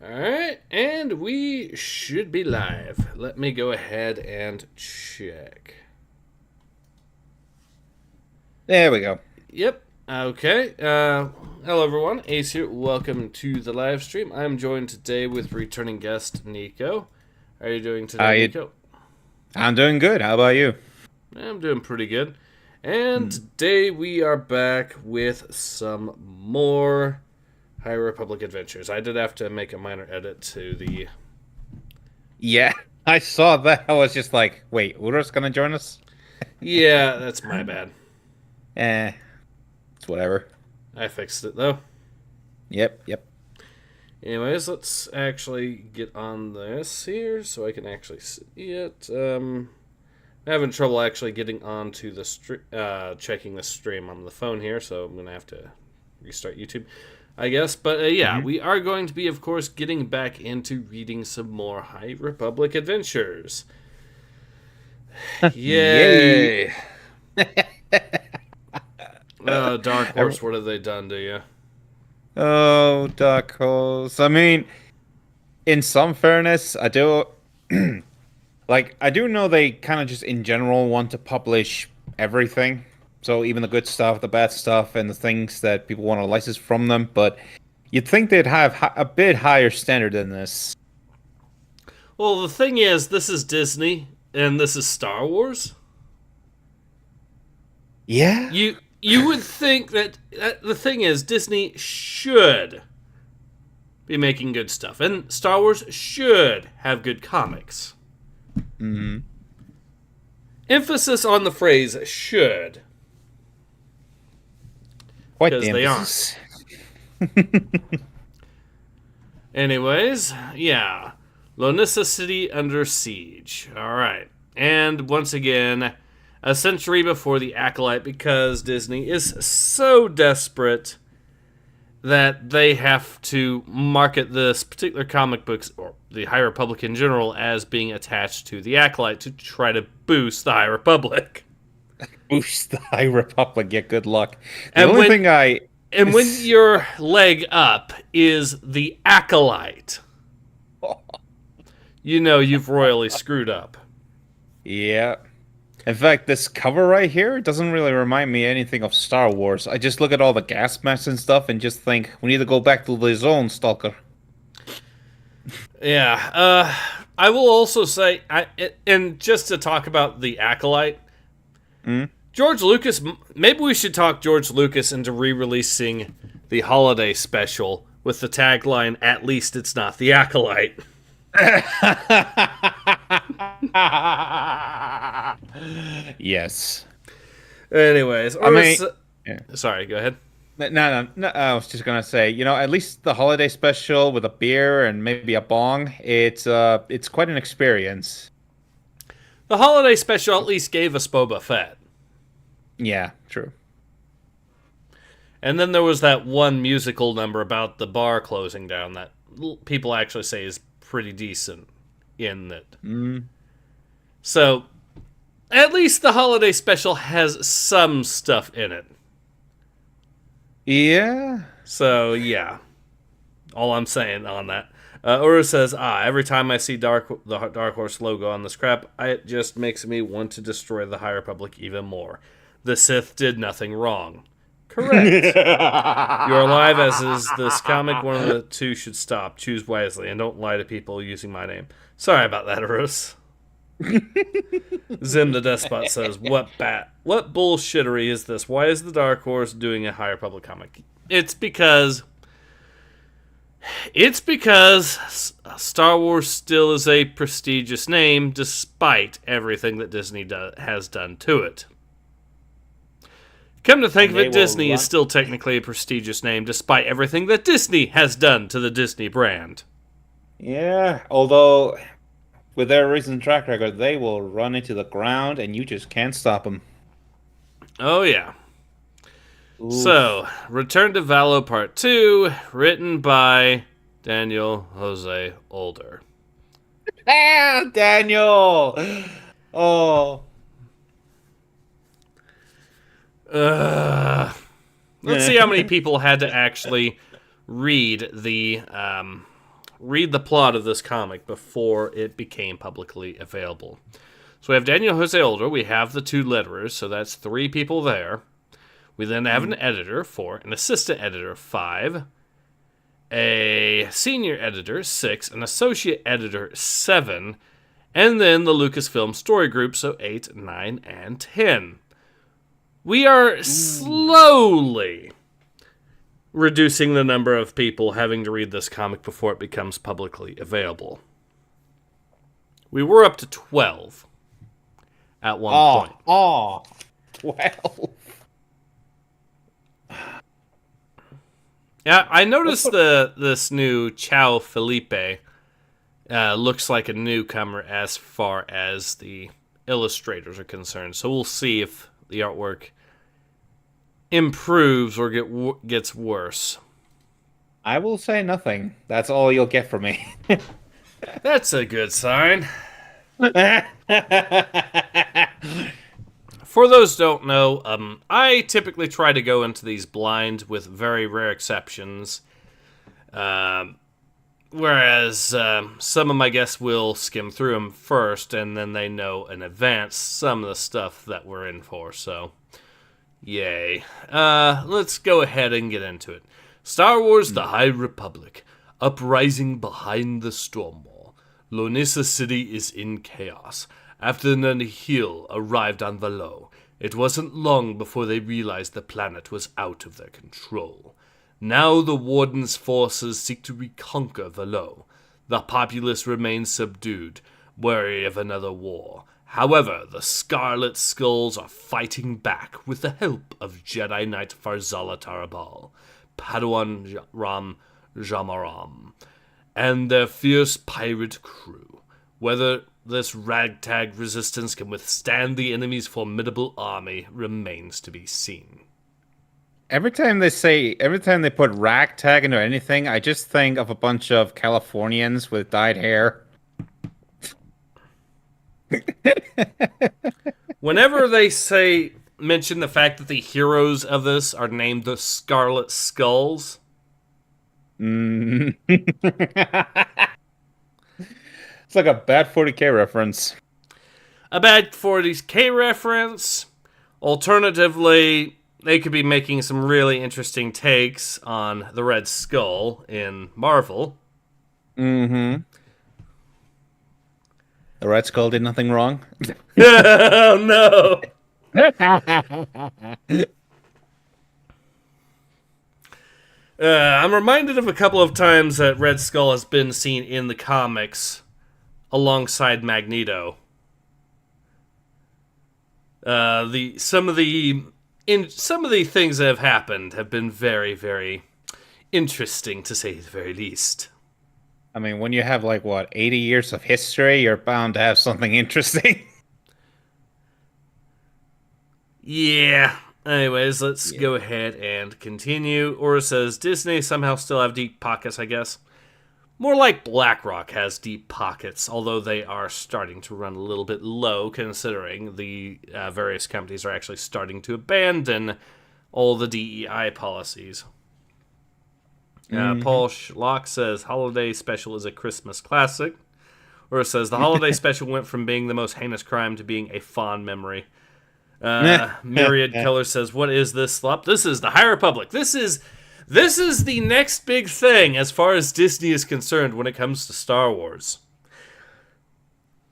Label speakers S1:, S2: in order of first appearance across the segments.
S1: Alright, and we should be live. Let me go ahead and check.
S2: There we go.
S1: Yep, okay. Hello everyone, Ace here. Welcome to the live stream. I'm joined today with returning guest Nico. How are you doing today, Nico?
S2: I'm doing good. How about you?
S1: I'm doing pretty good. And today we are back with some more High Republic adventures. I did have to make a minor edit to the...
S2: Yeah, I saw that. I was just like, wait, Uro's gonna join us?
S1: Yeah, that's my bad.
S2: It's whatever.
S1: I fixed it, though.
S2: Yep.
S1: Anyways, let's actually get on this here so I can actually see it. I'm having trouble actually getting onto the checking the stream on the phone here, so I'm going to have to restart YouTube, I guess. But yeah, we are going to be, of course, getting back into reading some more High Republic adventures. Yay! Dark Horse, what have they done to you?
S2: Oh, Dark Horse. I mean, in some fairness, I do... I do know they kind of just in general want to publish everything. So even the good stuff, the bad stuff, and the things that people want to license from them. But you'd think they'd have a bit higher standard than this.
S1: Well, the thing is, this is Disney, and this is Star Wars.
S2: Yeah?
S1: You would think that the thing is, Disney should be making good stuff, and Star Wars should have good comics.
S2: Mm-hmm.
S1: Emphasis on the phrase "should," because they aren't. Anyways, yeah, Lonissa City under siege. All right, and once again, a century before the Acolyte, because Disney is so desperate that they have to market this particular comic books, or the High Republic in general, as being attached to the Acolyte to try to boost the High Republic.
S2: Boost the High Republic, yeah, good luck. And when
S1: your leg up is the Acolyte, you know you've royally screwed up.
S2: Yeah. In fact, this cover right here doesn't really remind me anything of Star Wars. I just look at all the gas masks and stuff and just think, we need to go back to the zone, Stalker.
S1: Yeah, I will also say, and just to talk about the Acolyte, George Lucas, maybe we should talk George Lucas into re-releasing the holiday special with the tagline, "At least it's not the Acolyte."
S2: Yes.
S1: Anyways, sorry, go ahead.
S2: No, I was just gonna say, at least the holiday special with a beer and maybe a bong, it's quite an experience.
S1: The holiday special at least gave us Boba Fett.
S2: Yeah, true.
S1: And then there was that one musical number about the bar closing down that people actually say is pretty decent in it. So, at least the holiday special has some stuff in it.
S2: Yeah.
S1: So, yeah. All I'm saying on that. Uru says, every time I see the Dark Horse logo on this crap, it just makes me want to destroy the High Republic even more. The Sith did nothing wrong. Correct. You're alive, as is this comic. One of the two should stop. Choose wisely, and don't lie to people using my name. Sorry about that, Urus. Zim the Despot says, What bullshittery is this? Why is the Dark Horse doing a High Republic comic? It's because Star Wars still is a prestigious name, despite everything that Disney has done to it. Come to think of it, Disney is still technically a prestigious name, despite everything that Disney has done to the Disney brand.
S2: Yeah, although with their recent track record, they will run into the ground, and you just can't stop them.
S1: Oh, yeah.
S2: Oof.
S1: So, Return to Valo Part 2, written by Daniel Jose Older.
S2: Daniel! Oh.
S1: Let's see how many people had to actually read the plot of this comic before it became publicly available. So we have Daniel Jose Older, we have the 2 letterers, so that's 3 people there. We then have an editor, 4, an assistant editor, 5, a senior editor, 6, an associate editor, 7, and then the Lucasfilm story group, so 8, 9, and 10. We are slowly reducing the number of people having to read this comic before it becomes publicly available. We were up to 12 at one point.
S2: 12.
S1: Yeah, I noticed this new Chow Felipe looks like a newcomer as far as the illustrators are concerned. So we'll see if the artwork improves or gets worse.
S2: I will say nothing. That's all you'll get from me.
S1: That's a good sign. For those who don't know, I typically try to go into these blind with very rare exceptions. Whereas some of my guests will skim through them first, and then they know in advance some of the stuff that we're in for, so yay. Let's go ahead and get into it. Star Wars The High Republic. Uprising behind the Stormwall. Lonissa City is in chaos. After the Nihil arrived on Valo, it wasn't long before they realized the planet was out of their control. Now the Warden's forces seek to reconquer Valo. The populace remains subdued, wary of another war. However, the Scarlet Skulls are fighting back with the help of Jedi Knight Farzala Tarabal, Padawan Ram Jamaram, and their fierce pirate crew. Whether this ragtag resistance can withstand the enemy's formidable army remains to be seen.
S2: Every time they put ragtag into anything, I just think of a bunch of Californians with dyed hair.
S1: Whenever they mention the fact that the heroes of this are named the Scarlet Skulls.
S2: It's like a bad 40K reference.
S1: A bad 40K reference. Alternatively, they could be making some really interesting takes on the Red Skull in Marvel.
S2: Mm-hmm. The Red Skull did nothing wrong.
S1: Oh, no! I'm reminded of a couple of times that Red Skull has been seen in the comics alongside Magneto. Some of the things that have happened have been very, very interesting, to say the very least.
S2: I mean, when you have, 80 years of history, you're bound to have something interesting.
S1: Yeah. Anyways, let's go ahead and continue. Aura says, Disney somehow still have deep pockets, I guess. More like BlackRock has deep pockets, although they are starting to run a little bit low, considering the various companies are actually starting to abandon all the DEI policies. Paul Schlock says, Holiday Special is a Christmas classic. Or says, the Holiday Special went from being the most heinous crime to being a fond memory. Myriad Color says, what is this slop? This is the High Republic. This is the next big thing as far as Disney is concerned when it comes to Star Wars.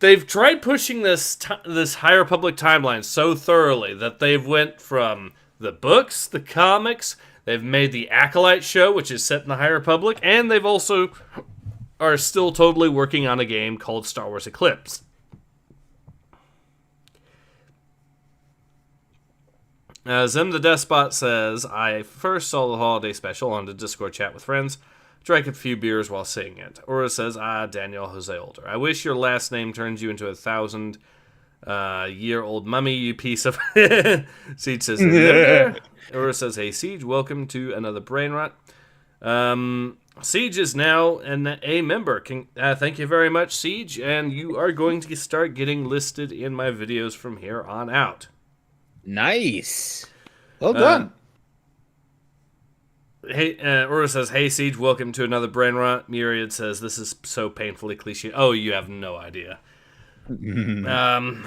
S1: They've tried pushing this High Republic timeline so thoroughly that they've went from the books, the comics, they've made the Acolyte show, which is set in the High Republic, and they've also are still totally working on a game called Star Wars Eclipse. Zem the Despot says, I first saw the Holiday Special on the Discord chat with friends. Drank a few beers while seeing it. Aura says, Daniel Jose Older. I wish your last name turns you into a 1,000-year-old mummy, you piece of... Siege says, Aura says, hey, Siege, welcome to another brain rot. Siege is now a member. Thank you very much, Siege, and you are going to start getting listed in my videos from here on out.
S2: Nice. Well done.
S1: Hey, Ura says, "Hey Siege, welcome to another brain rot." Myriad says, "This is so painfully cliche." Oh, you have no idea. Ura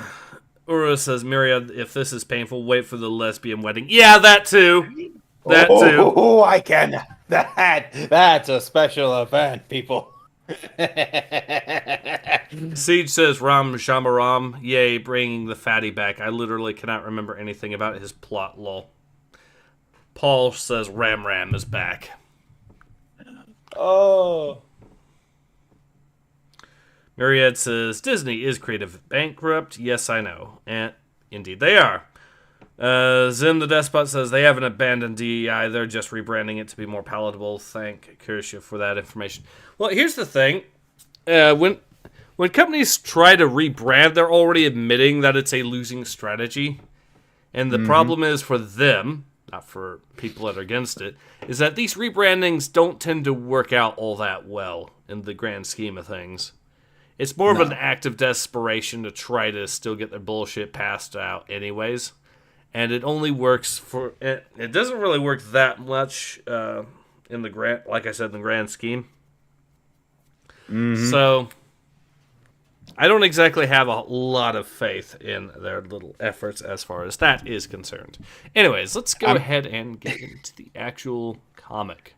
S1: says, "Myriad, if this is painful, wait for the lesbian wedding." Yeah, that too. That too.
S2: Oh, I can. That's a special event, people.
S1: Siege says, "Ram Shamaram, yay, bringing the fatty back. I literally cannot remember anything about his plot, lol." Paul says, "Ram Ram is back."
S2: Oh.
S1: Myriad says, "Disney is creative bankrupt." Yes, I know. And indeed they are. Zim the Despot says, "They haven't abandoned DEI. They're just rebranding it to be more palatable." Thank Kirsha for that information. Well, here's the thing. When companies try to rebrand, they're already admitting that it's a losing strategy. And the problem is for them, not for people that are against it, is that these rebrandings don't tend to work out all that well in the grand scheme of things. It's more of an act of desperation to try to still get their bullshit passed out anyways. And it only works for... It doesn't really work that much in the grand... Like I said, in the grand scheme. So... I don't exactly have a lot of faith in their little efforts as far as that is concerned. Anyways, let's go ahead and get into the actual comic.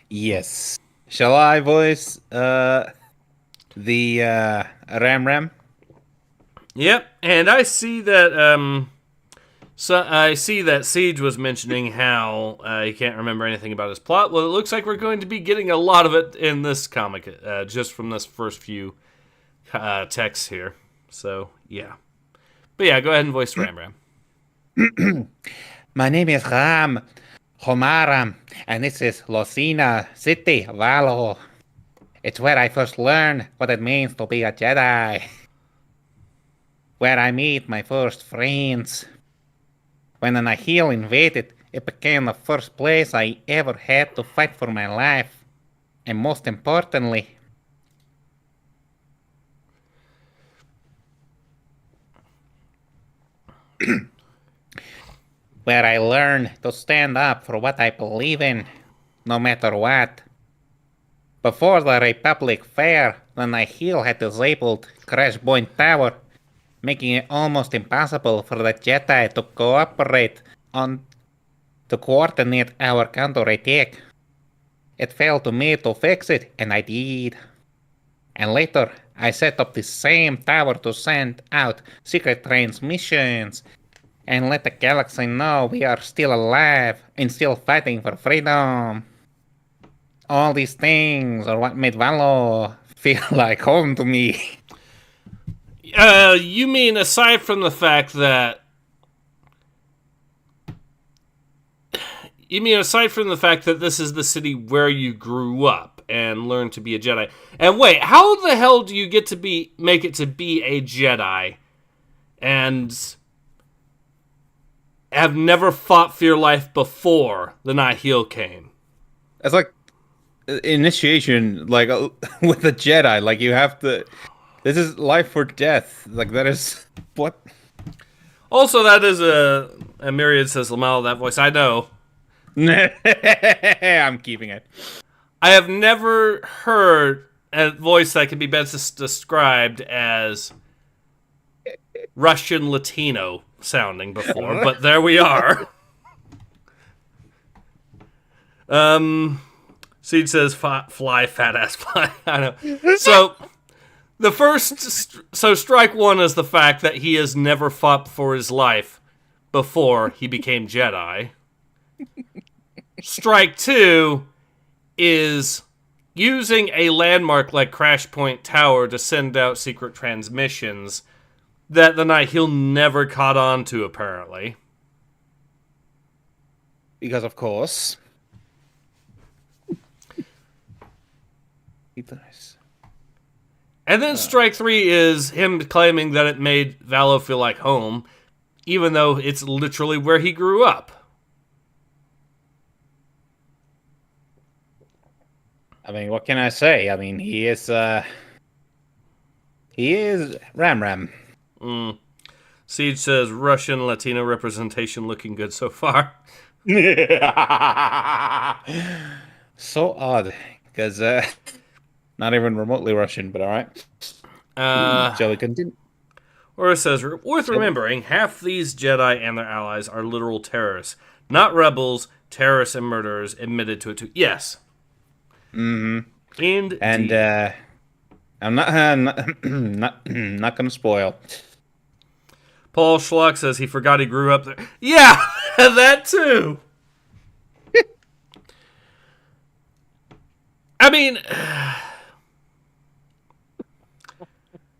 S2: Yes. Shall I voice the Ram Ram?
S1: Yep, and I see that I see that Siege was mentioning how he can't remember anything about his plot. Well, it looks like we're going to be getting a lot of it in this comic, just from this first few texts here. So, yeah. But yeah, go ahead and voice Ram Ram.
S2: My name is Ram Homaram, and this is Losina City, Valo. It's where I first learned what it means to be a Jedi. Where I meet my first friends. When an Nihil invaded, it became the first place I ever had to fight for my life. And most importantly... where I learned to stand up for what I believe in, no matter what. Before the Republic Fair, the Nihil had disabled Crash Point Tower, making it almost impossible for the Jedi to coordinate our counterattack. It fell to me to fix it, and I did. And later, I set up the same tower to send out secret transmissions and let the galaxy know we are still alive and still fighting for freedom. All these things are what made Valo feel like home to me.
S1: You mean aside from the fact that... You mean aside from the fact that this is the city where you grew up and learned to be a Jedi. And wait, how the hell do you get to make it to be a Jedi and have never fought for your life before the Nihil came?
S2: It's like initiation, like with a Jedi. Like you have to. This is life or death. Like that is what.
S1: Also, that is a Myriad says, "Lamal, that voice I know."
S2: I'm keeping it.
S1: I have never heard a voice that can be best described as Russian Latino sounding before, but there we are. Siege says, "Fly, fat ass fly." I know. So strike one is the fact that he has never fought for his life before he became Jedi. Strike two is using a landmark like Crash Point Tower to send out secret transmissions that the Nihil never caught on to, apparently.
S2: Because, of course.
S1: And then strike three is him claiming that it made Valo feel like home, even though it's literally where he grew up.
S2: I mean, what can I say? I mean, he is Ram Ram.
S1: Siege says, "Russian Latino representation looking good so far."
S2: So odd, because not even remotely Russian, but all right. Shall we continue?
S1: Or it says, worth remembering, half these Jedi and their allies are literal terrorists. Not rebels, terrorists and murderers admitted to it too. Yes.
S2: Mm-hmm.
S1: Indeed.
S2: And I'm not going to spoil.
S1: Paul Schlock says he forgot he grew up there. Yeah, that too. I mean...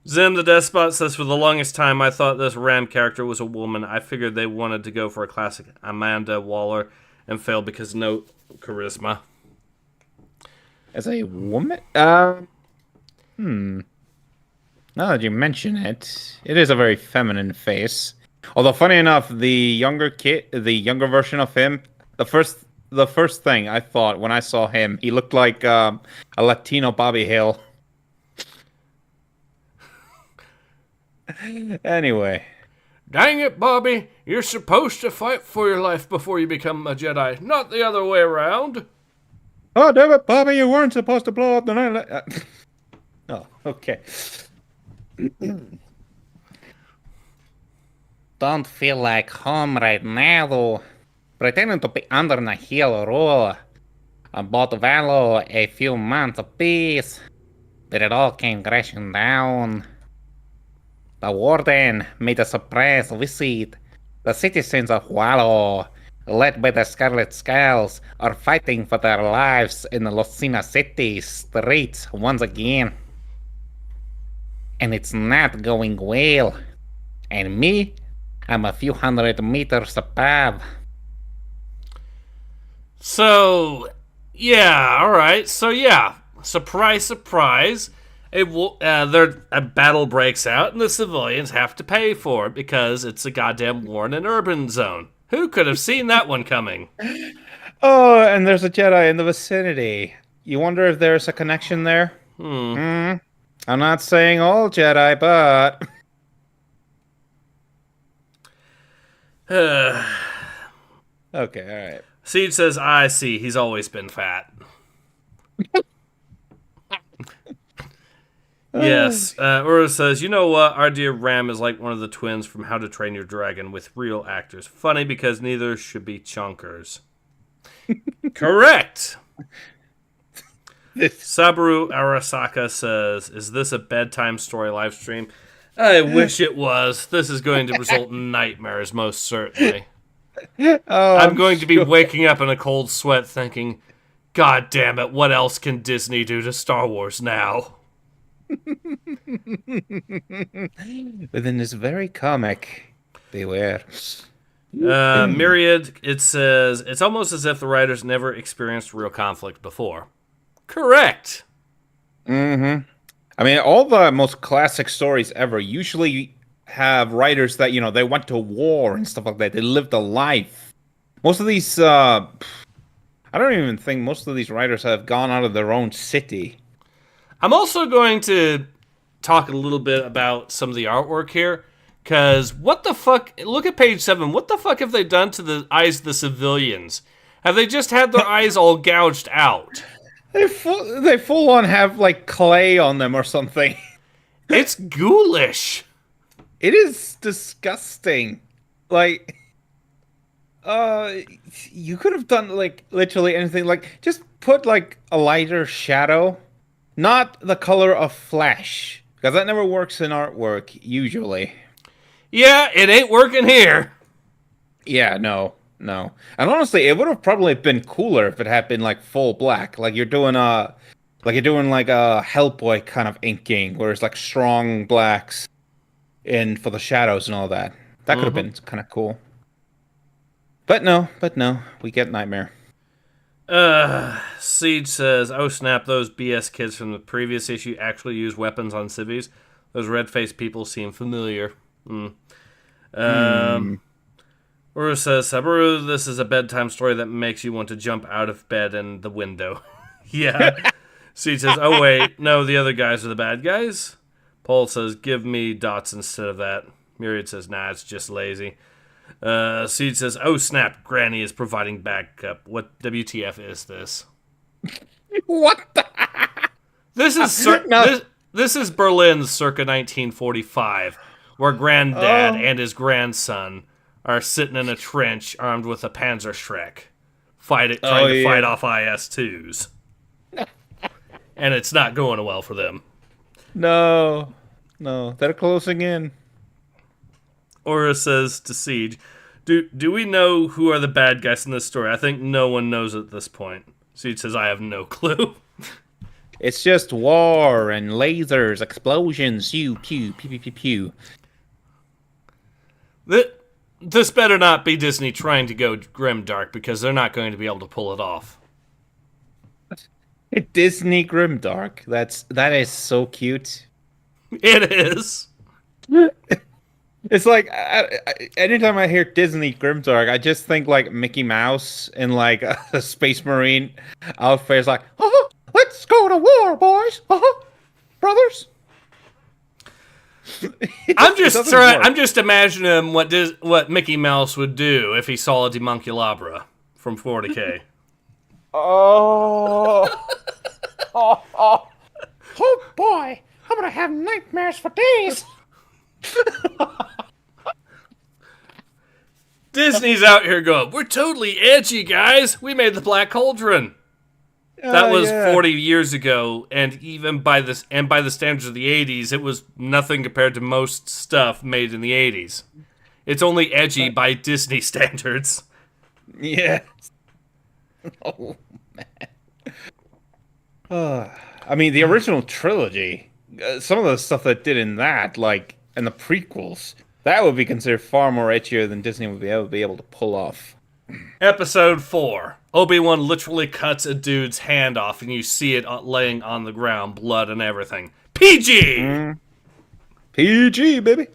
S1: Zim the Despot says, for the longest time, I thought this Ram character was a woman. I figured they wanted to go for a classic Amanda Waller and failed because no charisma.
S2: As a woman? Now that you mention it, it is a very feminine face. Although, funny enough, the younger version of him, the first thing I thought when I saw him, he looked like a Latino Bobby Hill. Anyway.
S1: Dang it, Bobby. You're supposed to fight for your life before you become a Jedi, not the other way around.
S2: Oh, damn it, Bobby, you weren't supposed to blow up the night. Oh, okay. Don't feel like home right now, though. Pretending to be under the heel rule. About value a few months apiece. But it all came crashing down. The warden made a surprise visit. The citizens of Wallow, led by the Scarlet Skulls, are fighting for their lives in the Lucina City streets once again. And it's not going well. And me, I'm a few hundred meters above.
S1: So, yeah, alright. So, yeah, surprise, surprise. A battle breaks out, and the civilians have to pay for it because it's a goddamn war in an urban zone. Who could have seen that one coming?
S2: Oh, and there's a Jedi in the vicinity. You wonder if there's a connection there? I'm not saying all Jedi, but... Okay, alright.
S1: Siege says, I see, he's always been fat. Yes, Uro says, you know what? Our dear Ram is like one of the twins from How to Train Your Dragon with real actors. Funny because neither should be chonkers. Correct! Sabaru Arasaka says, is this a bedtime story live stream? I wish it was. This is going to result in nightmares, most certainly. I'm going to be waking up in a cold sweat thinking, God damn it, what else can Disney do to Star Wars now?
S2: Within this very comic, beware.
S1: Myriad, it says, it's almost as if the writers never experienced real conflict before. Correct.
S2: I mean, all the most classic stories ever usually have writers that, you know, they went to war and stuff like that. They lived a life. Most of these, I don't even think most of these writers have gone out of their own city.
S1: I'm also going to talk a little bit about some of the artwork here, because what the fuck, look at page 7, what the fuck have they done to the eyes of the civilians? Have they just had their eyes all gouged out?
S2: They full on have, like, clay on them or something.
S1: It's ghoulish.
S2: It is disgusting. Like, you could have done, like, literally anything. Like, just put, like, a lighter shadow. Not the color of flesh. Because that never works in artwork, usually.
S1: Yeah, it ain't working here.
S2: Yeah, no. And honestly, it would have probably been cooler if it had been, like, full black. Like you're doing a Hellboy kind of inking, where it's, like, strong blacks for the shadows and all that. That could have been kind of cool. But no, we get Nightmare.
S1: Siege says, oh snap, those BS kids from the previous issue actually use weapons on civvies. Those red-faced people seem familiar. Uru says, Sabaru, this is a bedtime story that makes you want to jump out of bed and the window. Yeah. Siege says, oh wait, no, the other guys are the bad guys. Paul says, give me dots instead of that. Myriad says, nah, it's just lazy. Siege says, "Oh snap! Granny is providing backup. What WTF is this?
S2: What the?
S1: This is
S2: No.
S1: this is Berlin circa 1945, where Granddad and his grandson are sitting in a trench armed with a Panzerschreck, trying to fight off IS-2s, and it's not going well for them."
S2: No, they're closing in.
S1: Aura says to Siege, Do we know who are the bad guys in this story? I think no one knows at this point. Siege says, "I have no clue."
S2: It's just war and lasers, explosions, pew, pew, pew, pew, pew.
S1: This better not be Disney trying to go grimdark, because they're not going to be able to pull it off.
S2: Disney grimdark. That is so cute.
S1: It is.
S2: It's like anytime I hear Disney grimdark, I just think like Mickey Mouse in like a Space Marine outfit. It's like, let's go to war, boys, brothers.
S1: I'm just imagining what Mickey Mouse would do if he saw a Demonculabra from 40K.
S2: Oh boy, I'm gonna have nightmares for days.
S1: Disney's out here going, "We're totally edgy, guys. We made the Black Cauldron." That was 40 years ago, and even by the standards of the 80s, it was nothing compared to most stuff made in the 80s. It's only edgy by Disney standards.
S2: Yeah. Oh man. I mean, the original trilogy, some of the stuff that did in that, like, and the prequels, that would be considered far more edgier than Disney would be able to pull off.
S1: Episode 4. Obi-Wan literally cuts a dude's hand off, and you see it laying on the ground, blood and everything. PG!
S2: PG, baby!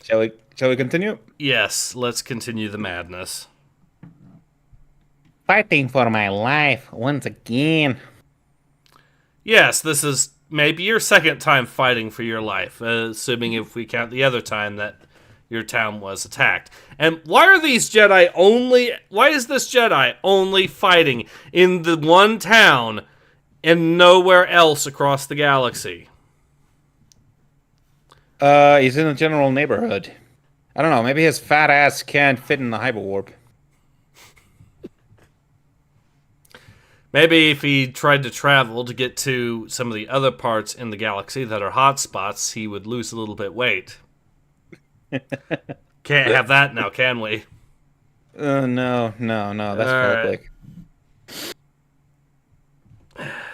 S2: Shall we continue?
S1: Yes, let's continue the madness.
S2: Fighting for my life once again.
S1: Yes, this is maybe your second time fighting for your life, assuming if we count the other time that your town was attacked. And why is this Jedi only fighting in the one town and nowhere else across the galaxy?
S2: He's in the general neighborhood. I don't know, maybe his fat ass can't fit in the hyperwarp.
S1: Maybe if he tried to travel to get to some of the other parts in the galaxy that are hotspots, he would lose a little bit weight. Can't have that now, can we?
S2: No, that's public.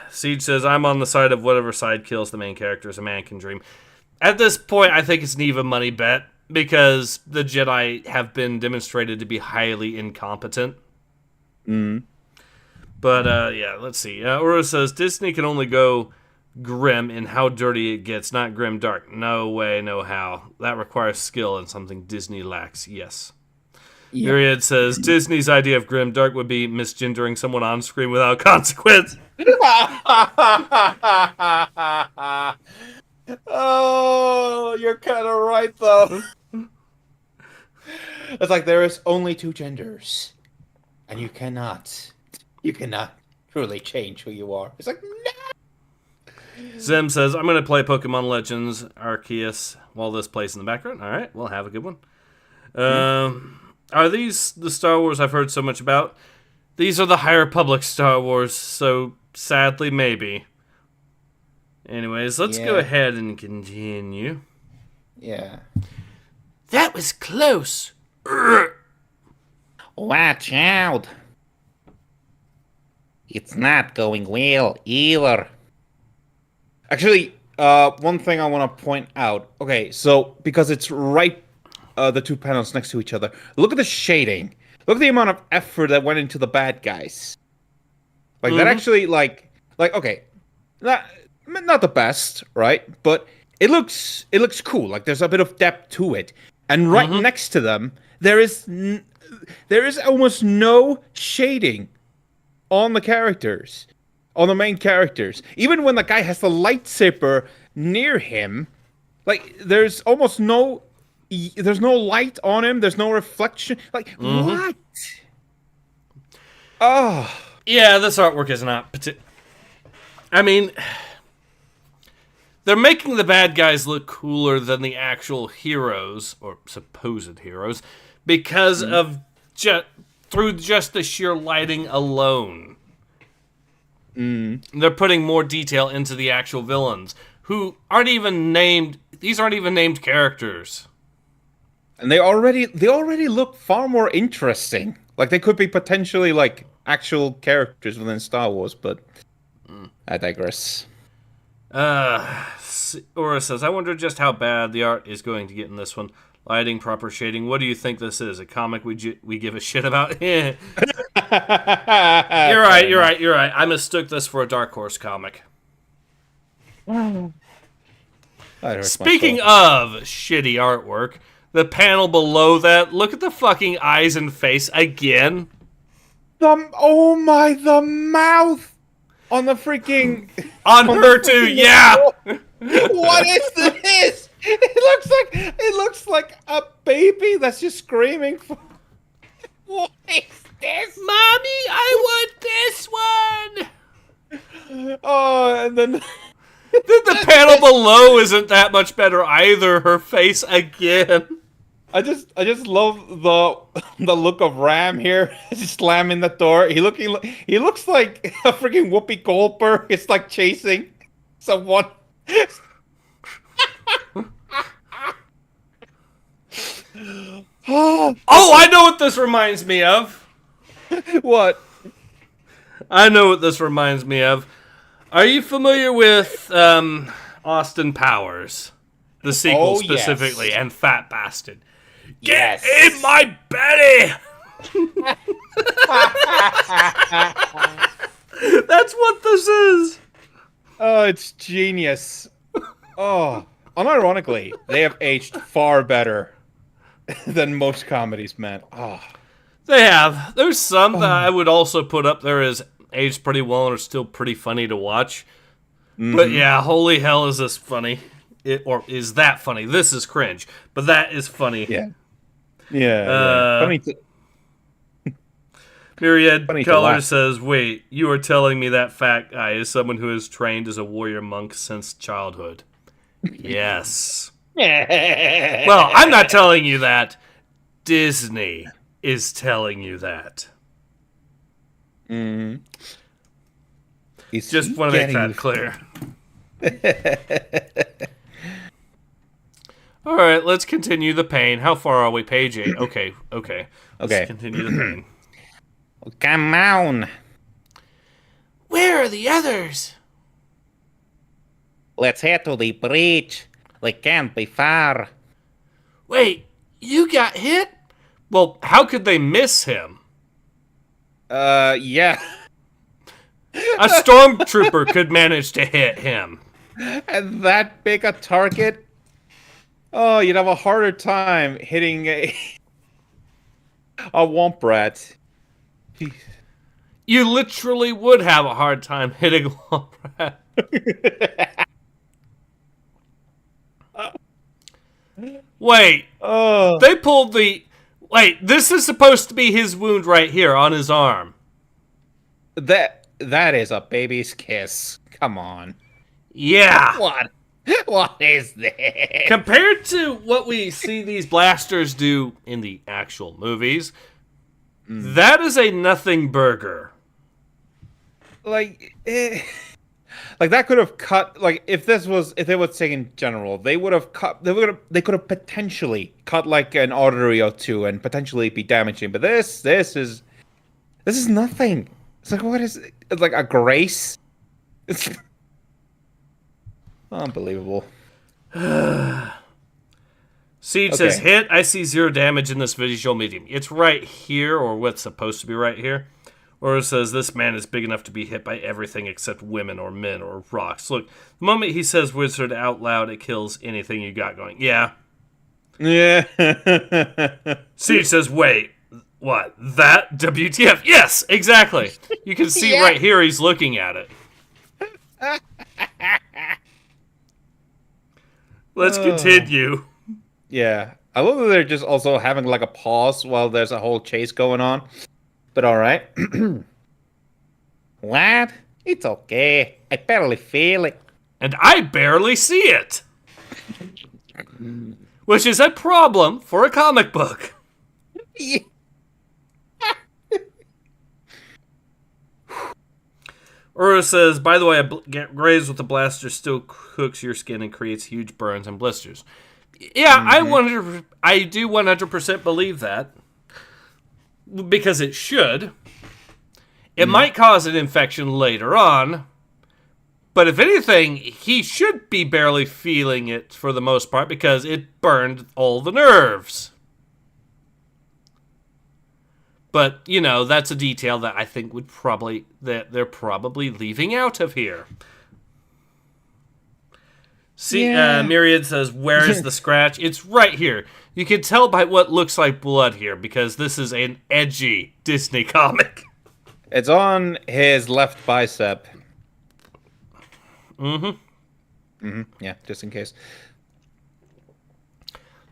S1: Siege says, "I'm on the side of whatever side kills the main characters a man can dream." At this point, I think it's an even money bet, because the Jedi have been demonstrated to be highly incompetent. But, yeah, let's see. Uro says, "Disney can only go grim in how dirty it gets, not grim dark. No way, no how. That requires skill and something Disney lacks." Yes. Yep. Myriad says, "Disney's idea of grim dark would be misgendering someone on screen without consequence."
S2: Oh, you're kind of right, though. It's like there is only two genders, and you cannot truly change who you are. It's like, no!
S1: Zim says, "I'm going to play Pokemon Legends Arceus while this plays in the background." All right, we'll have a good one. Are these the Star Wars I've heard so much about? These are the High Republic Star Wars, so sadly, maybe. Anyways, let's go ahead and continue.
S2: Yeah.
S1: That was close.
S2: Watch out. It's not going well either. Actually, one thing I want to point out. Okay, so because it's right, the two panels next to each other. Look at the shading. Look at the amount of effort that went into the bad guys. Like that actually, like okay, not the best, right? But it looks cool. Like there's a bit of depth to it. And right next to them, there is almost no shading on the characters, on the main characters. Even when the guy has the lightsaber near him, Like, there's almost no... There's no light on him. There's no reflection. Like, what? Oh.
S1: Yeah, this artwork is not... I mean... They're making the bad guys look cooler than the actual heroes, or supposed heroes, because of through just the sheer lighting alone. They're putting more detail into the actual villains, who aren't even named. These aren't even named characters,
S2: and they already look far more interesting. Like they could be potentially like actual characters within Star Wars, but I digress.
S1: Aura says, I wonder just how bad the art is going to get in this one. Lighting, proper shading. What do you think this is? A comic we give a shit about? You're right. I mistook this for a Dark Horse comic. Speaking of shitty artwork, the panel below that, look at the fucking eyes and face again.
S2: The mouth! On the freaking...
S1: On her too, yeah!
S2: What is this? It looks like a baby that's just screaming for... What is this?
S1: Mommy, I want this one!
S2: Oh, and then...
S1: the panel below isn't that much better either. Her face again.
S2: I just love the look of Ram here, just slamming the door. He looks like a freaking Whoopi Goldberg. It's like chasing someone.
S1: Oh, I know what this reminds me of.
S2: What?
S1: I know what this reminds me of. Are you familiar with Austin Powers, the sequel specifically, and Fat Bastard? Get in my belly! That's what this is.
S2: Oh, it's genius. Oh, unironically, they have aged far better than most comedies, man. Oh,
S1: they have. There's some that I would also put up there as aged pretty well and are still pretty funny to watch. But yeah, holy hell, is this funny? Or is that funny? This is cringe, but that is funny.
S2: Yeah. Yeah. Funny.
S1: Myriad Color says, wait, you are telling me that fat guy is someone who is trained as a warrior monk since childhood? Yes. Well, I'm not telling you that. Disney is telling you that. Just want to make that clear. All right, let's continue the pain. How far are we? Page 8. Okay. Let's continue the pain.
S2: Come on.
S1: Where are the others?
S2: Let's head to the bridge. We can't be far.
S1: Wait, you got hit? Well, how could they miss him?
S2: Yeah.
S1: A stormtrooper could manage to hit him.
S2: And that big a target? Oh, you'd have a harder time hitting a womp rat. Jeez.
S1: You literally would have a hard time hitting a womp rat. Wait. They pulled the... Wait, this is supposed to be his wound right here on his arm.
S2: That is a baby's kiss. Come on.
S1: Yeah.
S2: What is this?
S1: Compared to what we see these blasters do in the actual movies, that is a nothing burger.
S2: Like that could have cut. Like if they were saying in general, they would have cut. They could have potentially cut like an artery or two and potentially be damaging. But this is nothing. It's like, what is it? It's like a grace. It's unbelievable.
S1: Siege says, hit. I see 0 damage in this visual medium. It's right here, or what's supposed to be right here. Or it says, this man is big enough to be hit by everything except women or men or rocks. Look, the moment he says wizard out loud, it kills anything you got going. Yeah.
S2: Yeah.
S1: Siege says, wait. What? That? WTF? Yes, exactly. You can see right here he's looking at it. Let's continue.
S2: Yeah. I love that they're just also having like a pause while there's a whole chase going on. But alright. What? It's okay. I barely feel it.
S1: And I barely see it. Which is a problem for a comic book.
S2: Yeah.
S1: Ordo says, by the way, graze with the blaster still cooks your skin and creates huge burns and blisters. Yeah, I do 100% believe that. Because it should. It might cause an infection later on. But if anything, he should be barely feeling it for the most part because it burned all the nerves. But, you know, that's a detail that I think that they're probably leaving out of here. See, Myriad says, where is the scratch? It's right here. You can tell by what looks like blood here because this is an edgy Disney comic.
S2: It's on his left bicep. Yeah, just in case.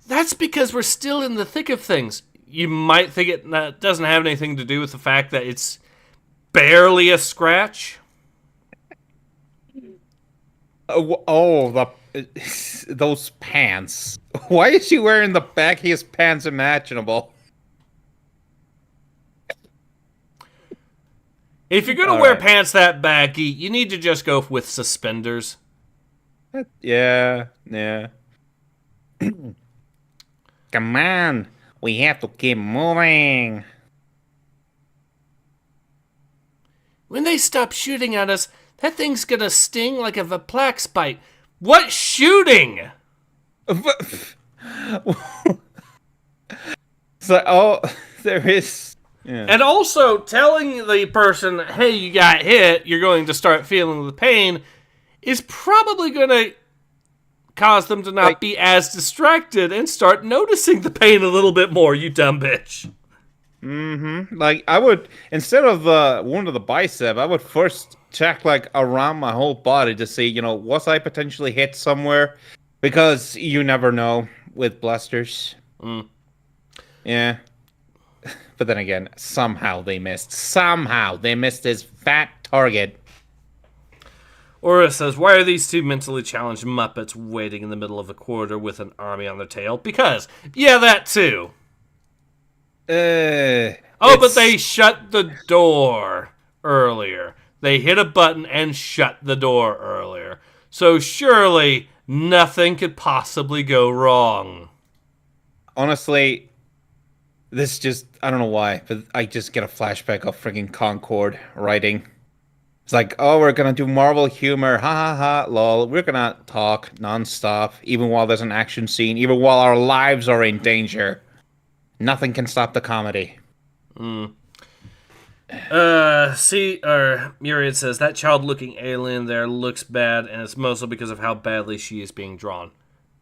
S1: That's because we're still in the thick of things. You might think it doesn't have anything to do with the fact that it's barely a scratch.
S2: Those pants. Why is she wearing the baggiest pants imaginable?
S1: If you're going to wear pants that baggy, you need to just go with suspenders.
S2: Yeah. Come on. We have to keep moving.
S1: When they stop shooting at us, that thing's going to sting like a Vaplax bite. What shooting?
S2: There is... Yeah.
S1: And also, telling the person, hey, you got hit, you're going to start feeling the pain, is probably going to cause them to not be as distracted and start noticing the pain a little bit more, you dumb bitch.
S2: Like, I would, instead of the wound of the bicep, I would first check, like, around my whole body to see, you know, was I potentially hit somewhere? Because you never know with blasters. Yeah. But then again, somehow they missed. Somehow they missed his fat target.
S1: Aura says, why are these two mentally challenged Muppets waiting in the middle of a corridor with an army on their tail? Because, yeah, that too. But they shut the door earlier. They hit a button and shut the door earlier. So surely nothing could possibly go wrong.
S2: Honestly... This just, I don't know why, but I just get a flashback of freaking Concord writing. It's like, oh, we're gonna do Marvel humor, ha ha ha, lol. We're gonna talk nonstop, even while there's an action scene, even while our lives are in danger. Nothing can stop the comedy.
S1: Myriad says, that child-looking alien there looks bad, and it's mostly because of how badly she is being drawn.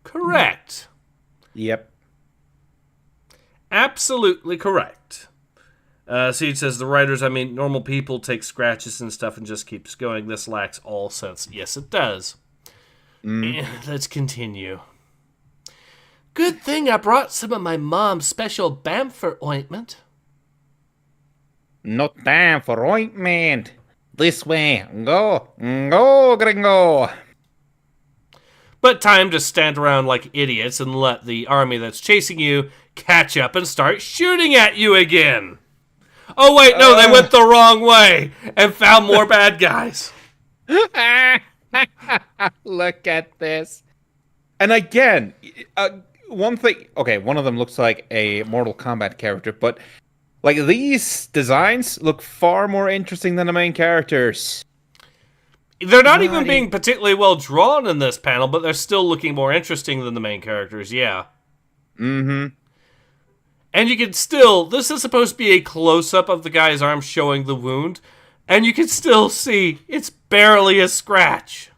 S1: Correct.
S2: Yep.
S1: Absolutely correct. Siege says, the writers, normal people take scratches and stuff and just keeps going. This lacks all sense. Yes, it does. Let's continue. Good thing I brought some of my mom's special Bamford ointment.
S2: No time for ointment. This way. Go, gringo.
S1: But time to stand around like idiots and let the army that's chasing you catch up and start shooting at you again. Oh, wait, no, they went the wrong way and found more bad guys.
S2: Look at this. And again, one thing... Okay, one of them looks like a Mortal Kombat character, but like these designs look far more interesting than the main characters.
S1: They're not even being particularly well drawn in this panel, but they're still looking more interesting than the main characters, yeah. And you can still... This is supposed to be a close-up of the guy's arm showing the wound, and you can still see it's barely a scratch.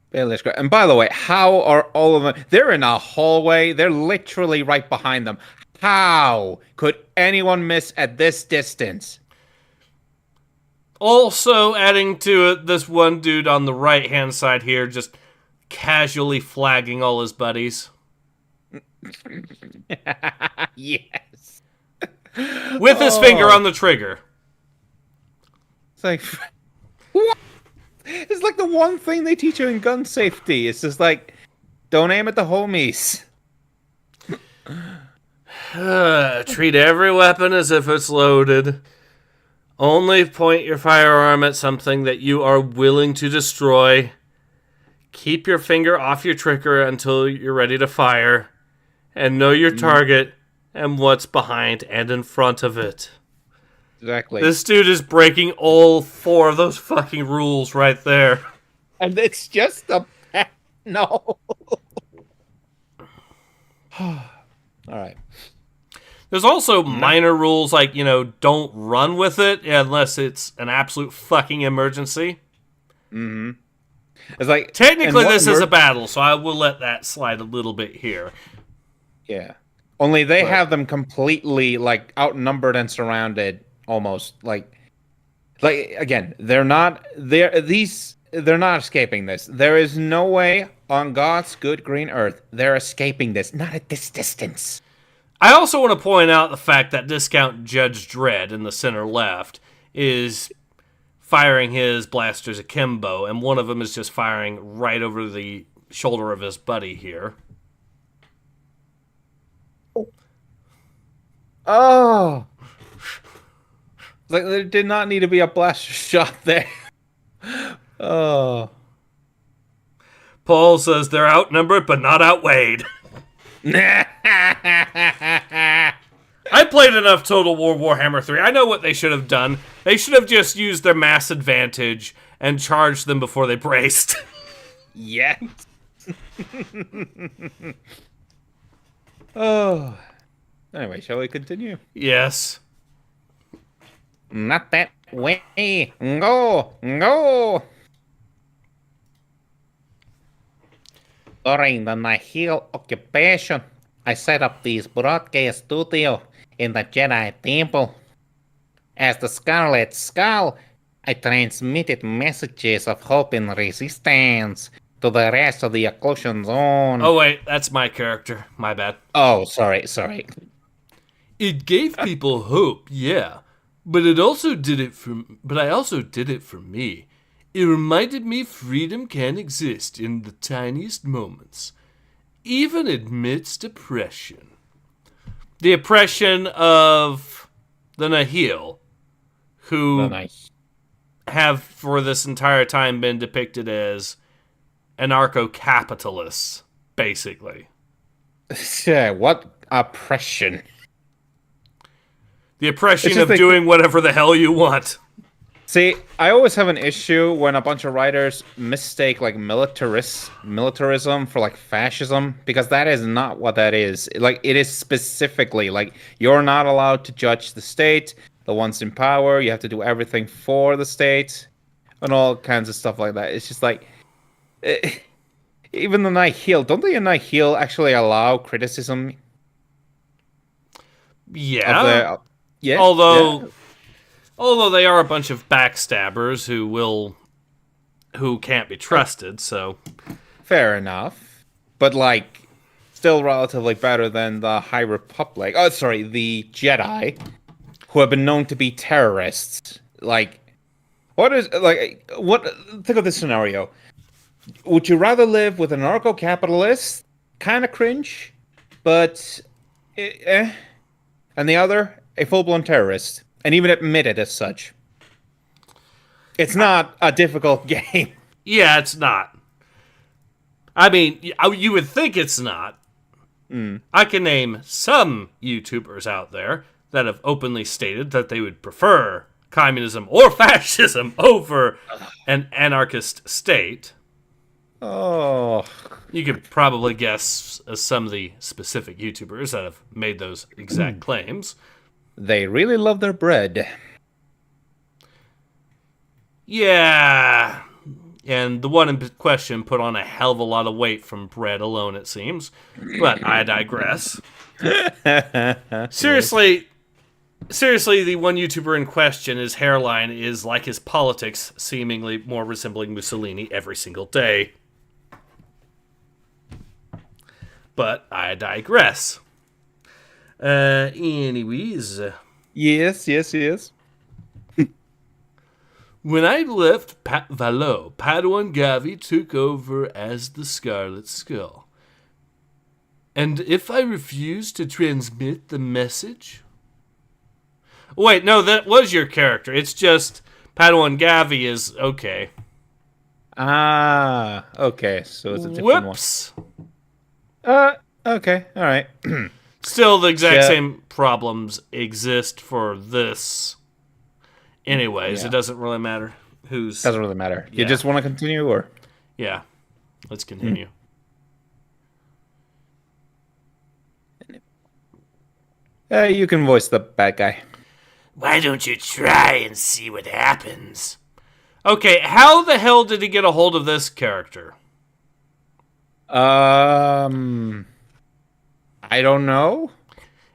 S2: Barely a scratch. And by the way, how are all of them... They're in a hallway. They're literally right behind them. How could anyone miss at this distance?
S1: Also adding to it, this one dude on the right-hand side here just casually flagging all his buddies.
S2: Yes.
S1: With his finger on the trigger.
S2: It's like, what? It's like the one thing they teach you in gun safety. It's just like, don't aim at the homies.
S1: Treat every weapon as if it's loaded. Only point your firearm at something that you are willing to destroy. Keep your finger off your trigger until you're ready to fire. And know your target and what's behind and in front of it.
S2: Exactly.
S1: This dude is breaking all 4 of those fucking rules right there.
S2: And it's just a... No. Alright.
S1: There's also minor rules like, don't run with it unless it's an absolute fucking emergency.
S2: Mm-hmm. It's like...
S1: Technically, this is a battle, so I will let that slide a little bit here.
S2: Yeah. Only they have them completely, outnumbered and surrounded, almost. Like, again, they're not escaping this. There is no way on God's good green earth they're escaping this. Not at this distance.
S1: I also want to point out the fact that Discount Judge Dredd in the center left is firing his blasters akimbo, and one of them is just firing right over the shoulder of his buddy here.
S2: Oh! Like, there did not need to be a blaster shot there. Oh.
S1: Paul says they're outnumbered but not outweighed. I played enough Total War Warhammer 3. I know what they should have done. They should have just used their mass advantage and charged them before they braced.
S2: Yes. Oh. Anyway, shall we continue?
S1: Yes.
S2: Not that way. Go. During the Nihil occupation, I set up this broadcast studio in the Jedi Temple. As the Scarlet Skull, I transmitted messages of hope and resistance to the rest of the occlusion zone.
S1: Oh wait, that's my character. My bad.
S2: Oh, sorry.
S1: It gave people hope, yeah, but I also did it for me. It reminded me freedom can exist in the tiniest moments, even amidst oppression. The oppression of the Nihil, who have for this entire time been depicted as anarcho-capitalists, basically.
S2: Yeah, what oppression?
S1: The oppression of doing whatever the hell you want.
S2: See, I always have an issue when a bunch of writers mistake militarism for fascism, because that is not what that is. It is specifically you're not allowed to judge the state, the ones in power. You have to do everything for the state, and all kinds of stuff like that. It's just even the Nihil, don't the Nihil actually allow criticism?
S1: Yeah. Although they are a bunch of backstabbers who can't be trusted, so
S2: fair enough. But still relatively better than the High Republic. Oh, sorry, the Jedi, who have been known to be terrorists. Think of this scenario. Would you rather live with an anarcho-capitalist, kind of cringe, but and the other, a full-blown terrorist, and even admitted as such? It's not a difficult game.
S1: Yeah, it's not. I mean, you would think it's not. I can name some YouTubers out there that have openly stated that they would prefer communism or fascism over an anarchist state.
S2: Oh.
S1: You could probably guess some of the specific YouTubers that have made those exact claims.
S2: They really love their bread.
S1: Yeah. And the one in question put on a hell of a lot of weight from bread alone, it seems. But I digress. Seriously, the one YouTuber in question, his hairline is like his politics, seemingly more resembling Mussolini every single day. But I digress. Anyways.
S2: Yes.
S1: When I left Valo, Padawan Gavi took over as the Scarlet Skull. And if I refuse to transmit the message... Wait, no, that was your character. It's just Padawan Gavi is okay.
S2: Ah, okay. So it's a different
S1: Whoops.
S2: one. Okay, all right.
S1: Still, the exact same problems exist for this. Anyways, it doesn't really matter who's...
S2: Doesn't really matter. You just want to continue, or...
S1: Yeah, let's continue.
S2: You can voice the bad guy.
S1: Why don't you try and see what happens? Okay, how the hell did he get a hold of this character?
S2: I don't know.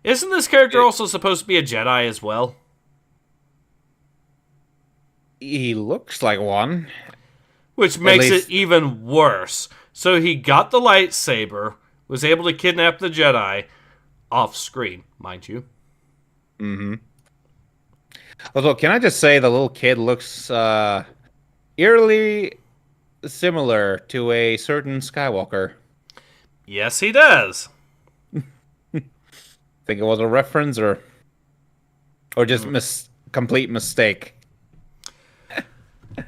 S1: Isn't this character also supposed to be a Jedi as well?
S2: He looks like one.
S1: Which makes it even worse. So he got the lightsaber, was able to kidnap the Jedi, off screen, mind you.
S2: Mm-hmm. Although, can I just say the little kid looks eerily similar to a certain Skywalker.
S1: Yes, he does.
S2: Think it was a reference or just complete mistake?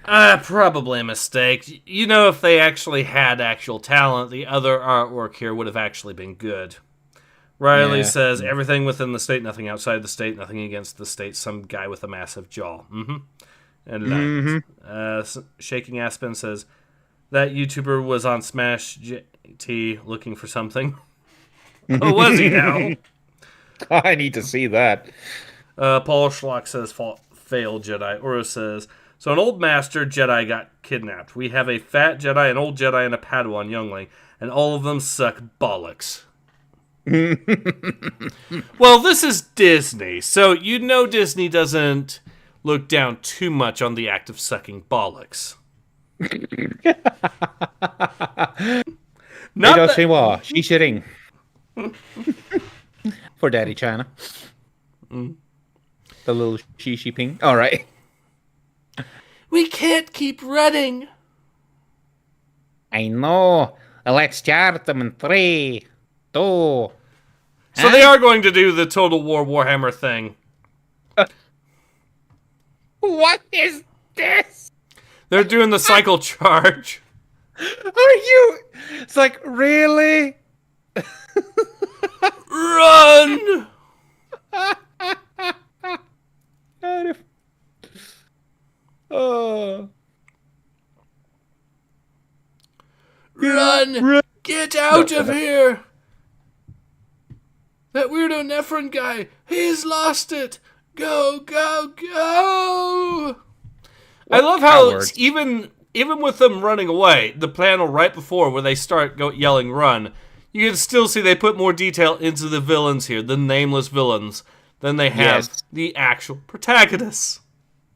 S1: Probably a mistake. You know, if they actually had actual talent, the other artwork here would have actually been good. Riley says, everything within the state, nothing outside the state, nothing against the state, some guy with a massive jaw. And Shaking Aspen says, that YouTuber was on Smash JT looking for something. Oh, was he now?
S2: I need to see that.
S1: Paul Schlock says, failed Jedi. Oro says, so an old master Jedi got kidnapped. We have a fat Jedi, an old Jedi, and a Padawan youngling, and all of them suck bollocks. Well, this is Disney, so you know Disney doesn't look down too much on the act of sucking bollocks. Not
S2: She shitting. For Daddy China. The little she ping. All right.
S1: We can't keep running.
S2: I know. Let's start them in 3, 2.
S1: So they are going to do the Total War Warhammer thing.
S2: What is this?
S1: They're doing the cycle charge.
S2: Are you? It's like, really?
S1: Run!
S2: Oh.
S1: Run! Get out of here! That weirdo Nephron guy, he's lost it! Go, go, go! I love how it's even with them running away, the panel right before where they start yelling run, you can still see they put more detail into the villains here, the nameless villains, than they have the actual protagonists.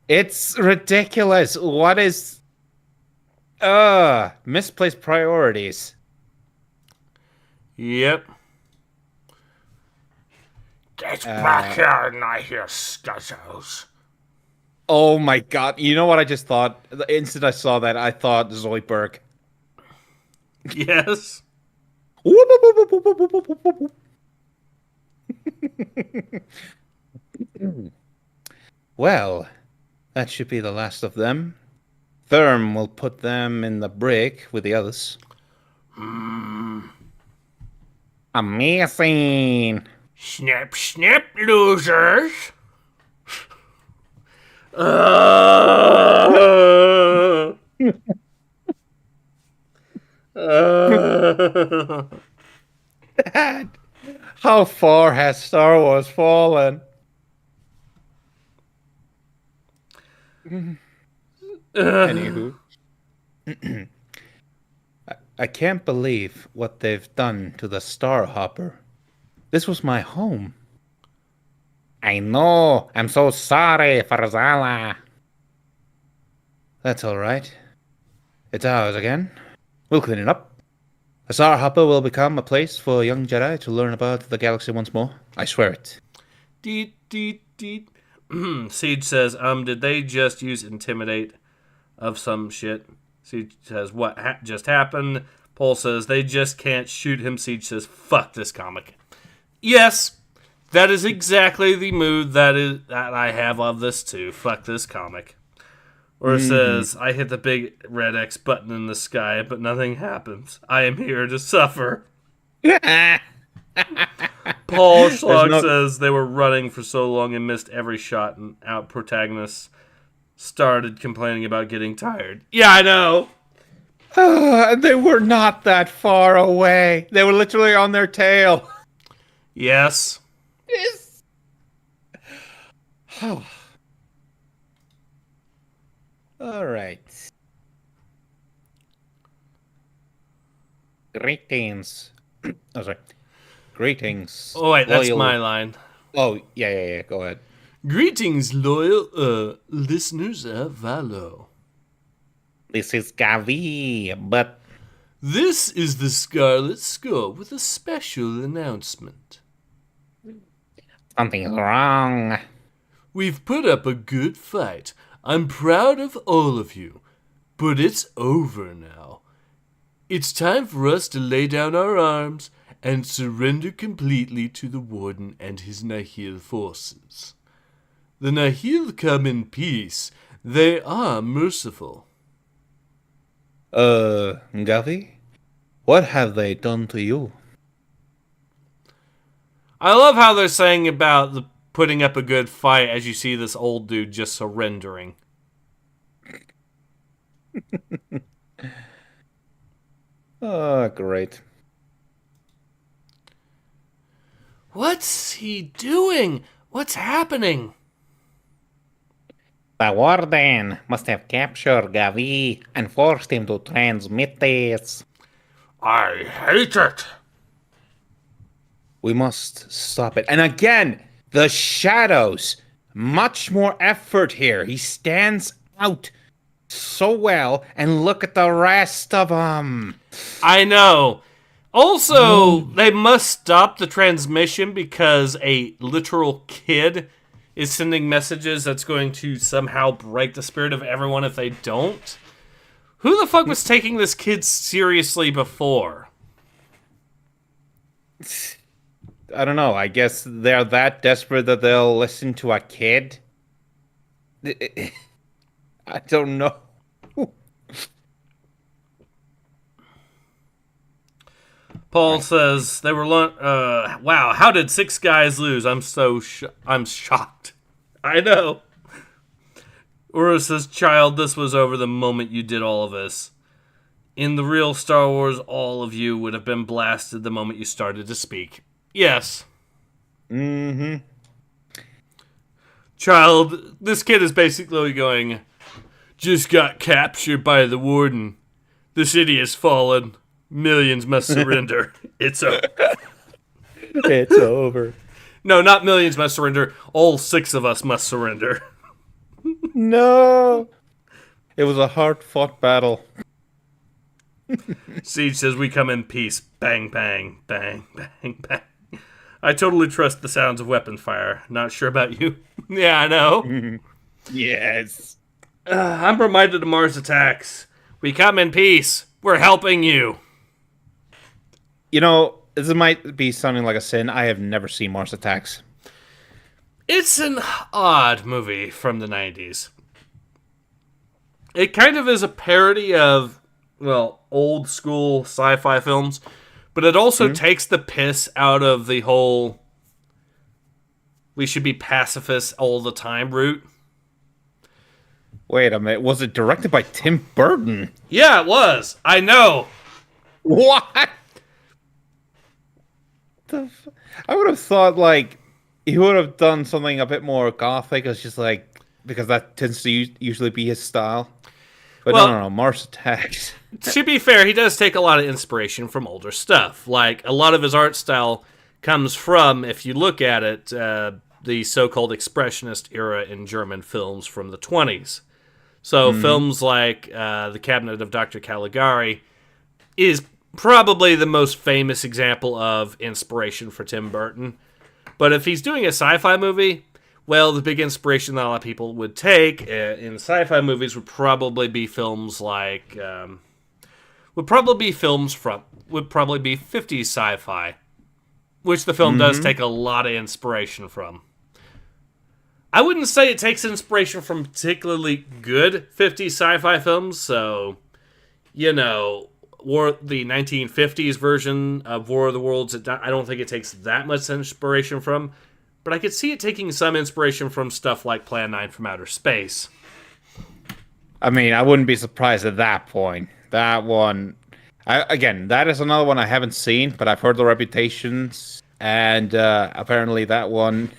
S2: It's ridiculous. What is... misplaced priorities.
S1: Yep. Get back here and I hear scuzzles.
S2: Oh my god. You know what I just thought? The instant I saw that, I thought Zoidberg.
S1: Yes.
S2: Well, that should be the last of them. Therm will put them in the brig with the others. Amazing.
S1: Snap, snap, losers.
S2: Dad, how far has Star Wars fallen? Anywho. I can't believe what they've done to the Star Hopper. This was my home. I know. I'm so sorry, Farzala. That's all right. It's ours again. We'll clean it up. Azar Hopper will become a place for young Jedi to learn about the galaxy once more. I swear it.
S1: Deet, deet, deet. Siege says, did they just use intimidate of some shit? Siege says, what just happened? Paul says, they just can't shoot him. Siege says, fuck this comic. Yes, that is exactly the mood that I have of this too. Fuck this comic. Or says, I hit the big red X button in the sky, but nothing happens. I am here to suffer. Paul Schlag says they were running for so long and missed every shot, and out protagonists started complaining about getting tired. Yeah, I know.
S2: They were not that far away. They were literally on their tail.
S1: Yes.
S2: Yes. All right. Greetings. Oh, sorry. Greetings.
S1: Oh, wait, that's my line.
S2: Oh, yeah. Go ahead.
S1: Greetings, loyal listeners of Valo.
S2: This is Gavi, but...
S1: This is the Scarlet Skull with a special announcement.
S2: Something's wrong.
S1: We've put up a good fight. I'm proud of all of you. But it's over now. It's time for us to lay down our arms and surrender completely to the Warden and his Nihil forces. The Nihil come in peace. They are merciful.
S2: Gavi? What have they done to you?
S1: I love how they're saying about the putting up a good fight as you see this old dude just surrendering.
S2: Oh, great.
S1: What's he doing? What's happening?
S2: The Warden must have captured Gavi and forced him to transmit this.
S1: I hate it.
S2: We must stop it. And again, the shadows. Much more effort here. He stands out so well. And look at the rest of them.
S1: I know. Also, they must stop the transmission because a literal kid is sending messages that's going to somehow break the spirit of everyone if they don't. Who the fuck was taking this kid seriously before?
S2: I don't know. I guess they're that desperate that they'll listen to a kid. I don't know.
S1: Paul says they were wow, how did 6 guys lose? I'm shocked. I know. Ura says, child, this was over the moment you did all of this. In the real Star Wars, all of you would have been blasted the moment you started to speak. Yes.
S2: Mm-hmm.
S1: Child, this kid is basically going, just got captured by the Warden. The city has fallen. Millions must surrender. It's over.
S2: It's over.
S1: No, not millions must surrender. All 6 of us must surrender.
S2: No. It was a hard-fought battle.
S1: Siege says, we come in peace. Bang, bang, bang, bang, bang. I totally trust the sounds of weapon fire. Not sure about you. Yeah, I know.
S2: Yes.
S1: I'm reminded of Mars attacks. We come in peace. We're helping you.
S2: You know, this might be sounding like a sin. I have never seen Mars Attacks.
S1: It's an odd movie from the 90s. It kind of is a parody of, well, old school sci-fi films, but it also takes the piss out of the whole we should be pacifists all the time route.
S2: Wait a minute. Was it directed by Tim Burton?
S1: Yeah, it was. I know.
S2: What? I would have thought, like, he would have done something a bit more gothic. It's just like, because that tends to usually be his style. But
S1: well,
S2: no, Mars Attacks.
S1: To be fair, he does take a lot of inspiration from older stuff. Like, a lot of his art style comes from, if you look at it, the so-called expressionist era in German films from the 20s. So films like The Cabinet of Dr. Caligari is probably the most famous example of inspiration for Tim Burton. But if he's doing a sci-fi movie, well, the big inspiration that a lot of people would take in sci-fi movies would probably be films like would probably be 50s sci-fi, which the film does take a lot of inspiration from. I wouldn't say it takes inspiration from particularly good 50s sci-fi films, so, you know, the 1950s version of War of the Worlds, I don't think it takes that much inspiration from, but I could see it taking some inspiration from stuff like Plan 9 from Outer Space.
S2: I mean, I wouldn't be surprised at that point. That one, again, that is another one I haven't seen, but I've heard the reputations, and apparently that one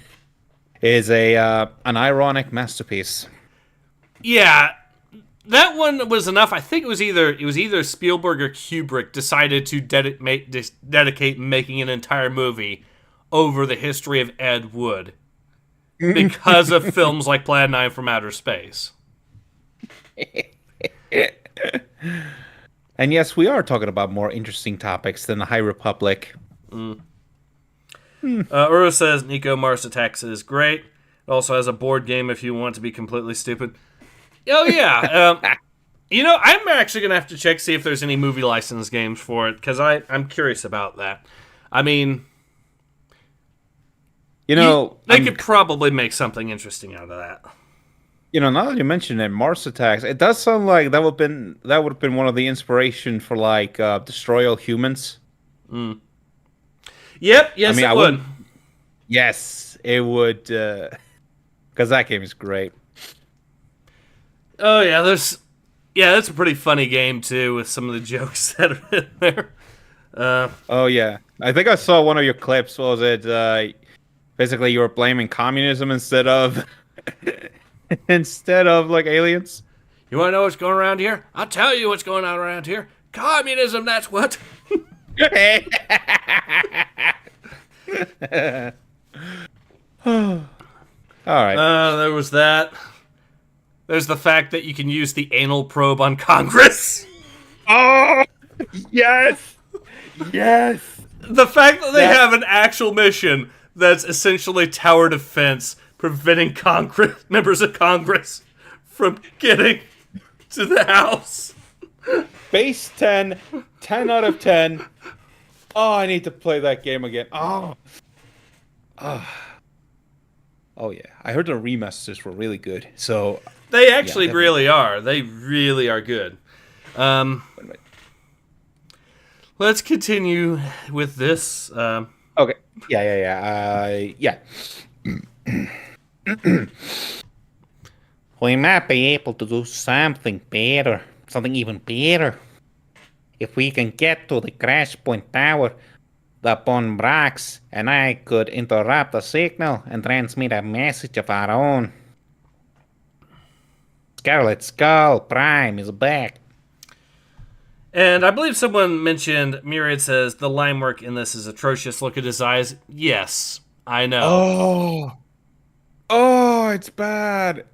S2: is an ironic masterpiece.
S1: Yeah, that one was enough. I think it was either Spielberg or Kubrick decided to dedicate making an entire movie over the history of Ed Wood because of films like Plan 9 from Outer Space.
S2: And yes, we are talking about more interesting topics than the High Republic.
S1: Uro says Nico Mars Attacks is great. It also has a board game if you want to be completely stupid. Oh, yeah. You know, I'm actually going to have to check, see if there's any movie license games for it, because I'm curious about that. I mean,
S2: you know,
S1: they could probably make something interesting out of that.
S2: You know, now that you mention it, Mars Attacks, it does sound like that would have been one of the inspiration for like Destroy All Humans.
S1: Yep. Yes, I mean, it would.
S2: Yes, it would, because that game is great.
S1: Oh yeah, that's a pretty funny game too, with some of the jokes that are in there.
S2: Oh yeah, I think I saw one of your clips. What was it? Basically, you were blaming communism instead of like aliens.
S1: You want to know what's going around here? I'll tell you what's going on around here. Communism, that's what.
S2: All right.
S1: There was that. There's the fact that you can use the anal probe on Congress.
S2: Oh, yes. Yes.
S1: The fact that they have an actual mission that's essentially tower defense, preventing members of Congress from getting to the House.
S2: Base 10 out of 10. Oh, I need to play that game again. Oh yeah. I heard the remasters were really good. So
S1: they actually really are. They really are good. Let's continue with this.
S2: Okay. Yeah. We might be able to do something better. Something even better. If we can get to the crash point tower, the bomb breaks, and I could interrupt the signal and transmit a message of our own. Scarlet Skull Prime is back.
S1: And I believe someone mentioned, Myriad says, the line work in this is atrocious. Look at his eyes. Yes, I know.
S2: Oh, it's bad.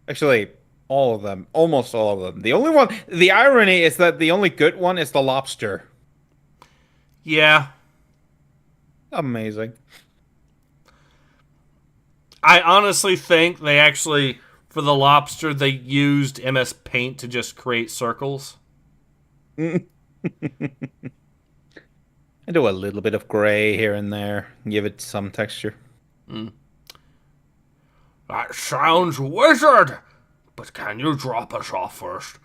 S2: Actually, all of them. Almost all of them. The irony is that the only good one is the lobster.
S1: Yeah.
S2: Amazing.
S1: I honestly think they actually, for the lobster, they used MS Paint to just create circles.
S2: I do a little bit of gray here and there. Give it some texture.
S1: That sounds wizard! But can you drop us off first?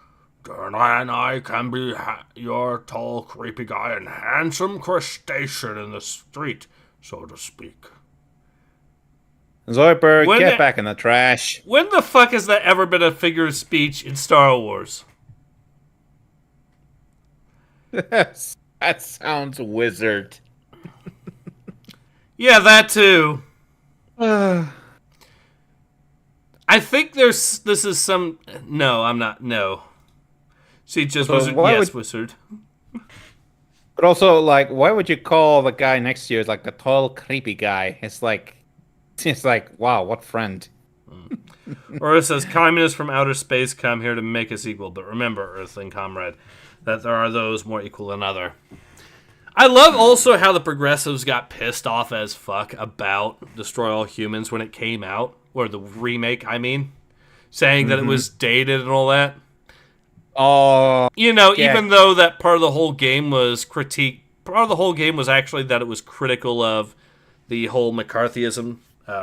S1: Then I can be your tall, creepy guy and handsome crustacean in the street, so to speak.
S2: Zoidberg, get back in the trash.
S1: When the fuck has that ever been a figure of speech in Star Wars?
S2: That sounds wizard.
S1: Yeah, that too. I think this is some... No, I'm not. No. See, just so wizard. Yes, wizard.
S2: But also, like, why would you call the guy next to you like the tall, creepy guy? It's like, wow, what friend.
S1: Or it says, communists from outer space come here to make us equal. But remember, Earthling comrade, that there are those more equal than other. I love also how the progressives got pissed off as fuck about Destroy All Humans when it came out. Or the remake, I mean. Saying that it was dated and all that.
S2: Oh.
S1: You know,
S2: yeah.
S1: even though that part of the whole game was part of the whole game was actually that it was critical of the whole McCarthyism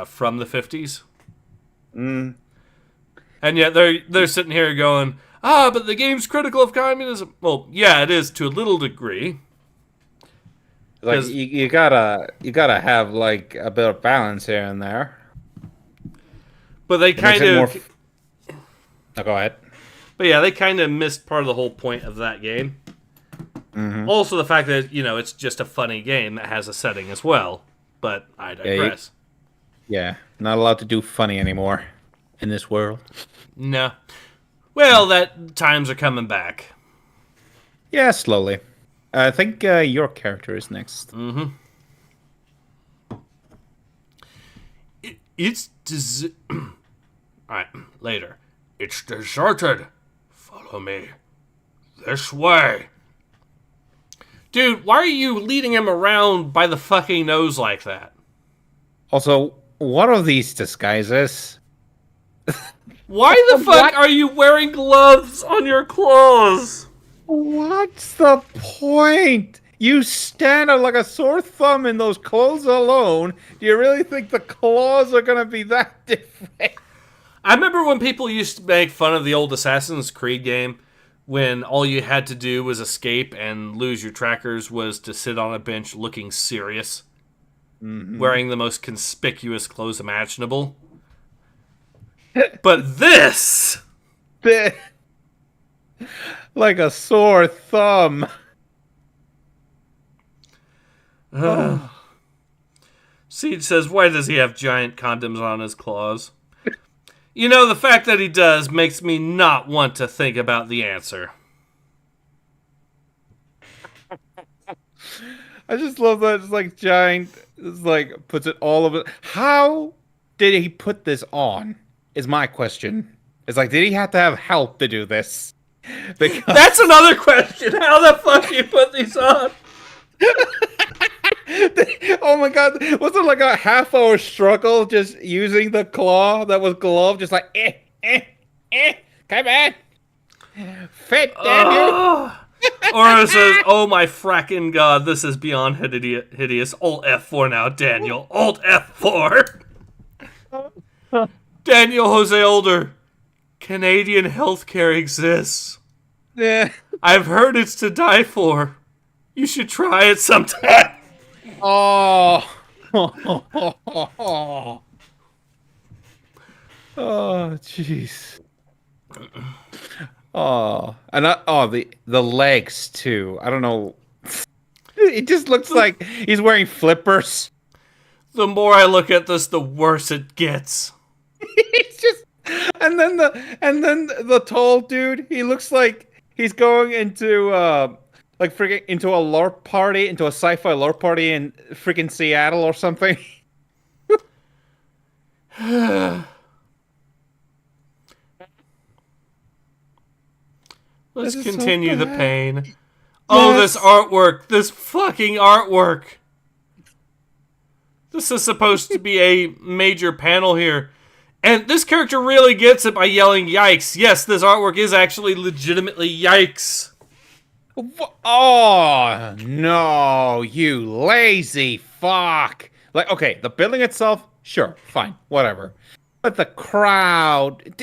S1: from the 50s.
S2: Mm.
S1: And yet they're sitting here going, but the game's critical of communism. Well, yeah, it is to a little degree.
S2: Like you gotta have like a bit of balance here and there.
S1: But they kind of
S2: Oh, go ahead.
S1: But yeah, they kind of missed part of the whole point of that game. Mm-hmm. Also, the fact that, you know, it's just a funny game that has a setting as well. But I digress.
S2: Yeah, not allowed to do funny anymore in this world.
S1: No. Well, that times are coming back.
S2: Yeah, slowly. I think your character is next.
S1: Mm-hmm. It's Alright, later. It's deserted. Follow me. This way. Dude, why are you leading him around by the fucking nose like that?
S2: Also, what are these disguises?
S1: Why the fuck are you wearing gloves on your claws?
S2: What's the point? You stand out like a sore thumb in those clothes alone. Do you really think the claws are gonna be that different?
S1: I remember when people used to make fun of the old Assassin's Creed game when all you had to do was escape and lose your trackers was to sit on a bench looking serious, wearing the most conspicuous clothes imaginable. But this...
S2: like a sore thumb.
S1: Siege says, why does he have giant condoms on his claws? You know, the fact that he does makes me not want to think about the answer.
S2: I just love that it's like giant, it's like puts it all over. How did he put this on? Is my question. It's like, did he have to have help to do this? Because...
S1: That's another question. How the fuck do you put these on?
S2: Oh my god, was it like a half-hour struggle just using the claw that was gloved? Just like, come on. Fit, damn you.
S1: Or it says, oh my fracking god, this is beyond hideous. Alt F4 now, Daniel. Alt F4. Daniel Jose Older. Canadian healthcare exists.
S2: Yeah.
S1: I've heard it's to die for. You should try it sometime.
S2: Oh. Oh, jeez. Oh, and the legs too. I don't know. It just looks like he's wearing flippers.
S1: The more I look at this, the worse it gets.
S2: It's just, and then the tall dude. He looks like he's going into like freaking into a LARP party, into a sci-fi LARP party in freaking Seattle or something.
S1: Let's continue the pain. Yes. Oh, this artwork. This fucking artwork. This is supposed to be a major panel here. And this character really gets it by yelling, yikes. Yes, this artwork is actually legitimately yikes.
S2: Oh, no, you lazy fuck. Like, okay, the building itself, sure, fine, whatever. But the crowd...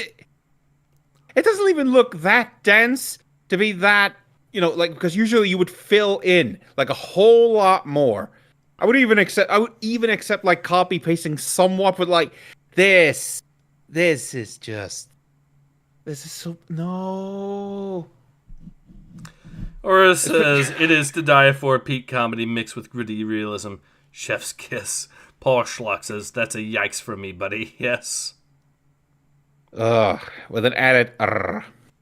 S2: It doesn't even look that dense to be that, you know, like, because usually you would fill in like a whole lot more. I would even accept like copy pasting somewhat, but like this is so, no.
S1: Or it says, it is to die for, peak comedy mixed with gritty realism. Chef's kiss. Paul Schlock says, that's a yikes for me, buddy. Yes.
S2: Ugh, with an added
S1: The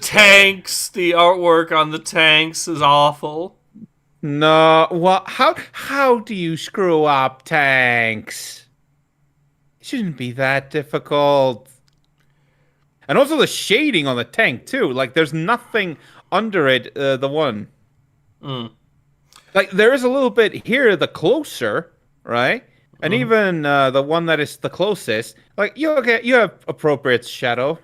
S1: tanks, the artwork on the tanks is awful.
S2: No, what? How do you screw up tanks? It shouldn't be that difficult. And also the shading on the tank too. Like there's nothing under it. The one. Like there is a little bit here. The closer, right? And even the one that is the closest. Like you have appropriate shadow,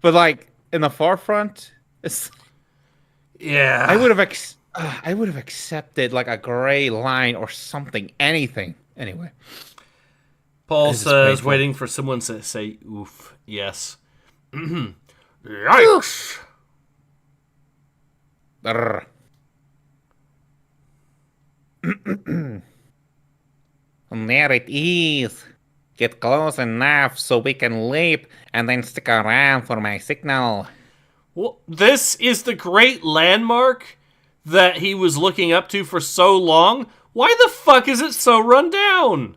S2: but like in the far front, it's.
S1: Yeah.
S2: I would have accepted like a gray line or something, anything. Anyway.
S1: Paul says, waiting for someone to say oof. Yes. Yikes.
S2: And there it is. Get close enough so we can leap and then stick around for my signal.
S1: Well, this is the great landmark that he was looking up to for so long. Why the fuck is it so run down?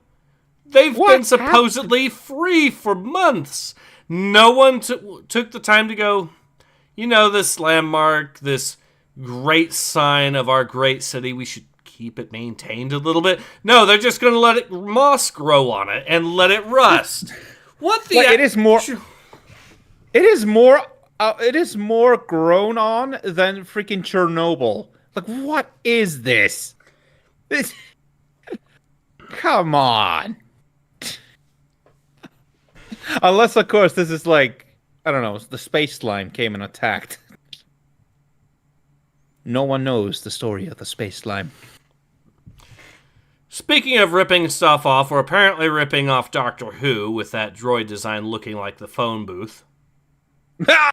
S1: They've been supposedly free for months. No one took the time to go, this landmark, this great sign of our great city, we should keep it maintained a little bit. No, they're just going to let moss grow on it and let it rust. What the...
S2: Like, it is more grown on than freaking Chernobyl. Like, what is this? Come on. Unless, of course, this is like, I don't know, the space slime came and attacked. No one knows the story of the space slime.
S1: Speaking of ripping stuff off, we're apparently ripping off Doctor Who with that droid design looking like the phone booth.
S2: No!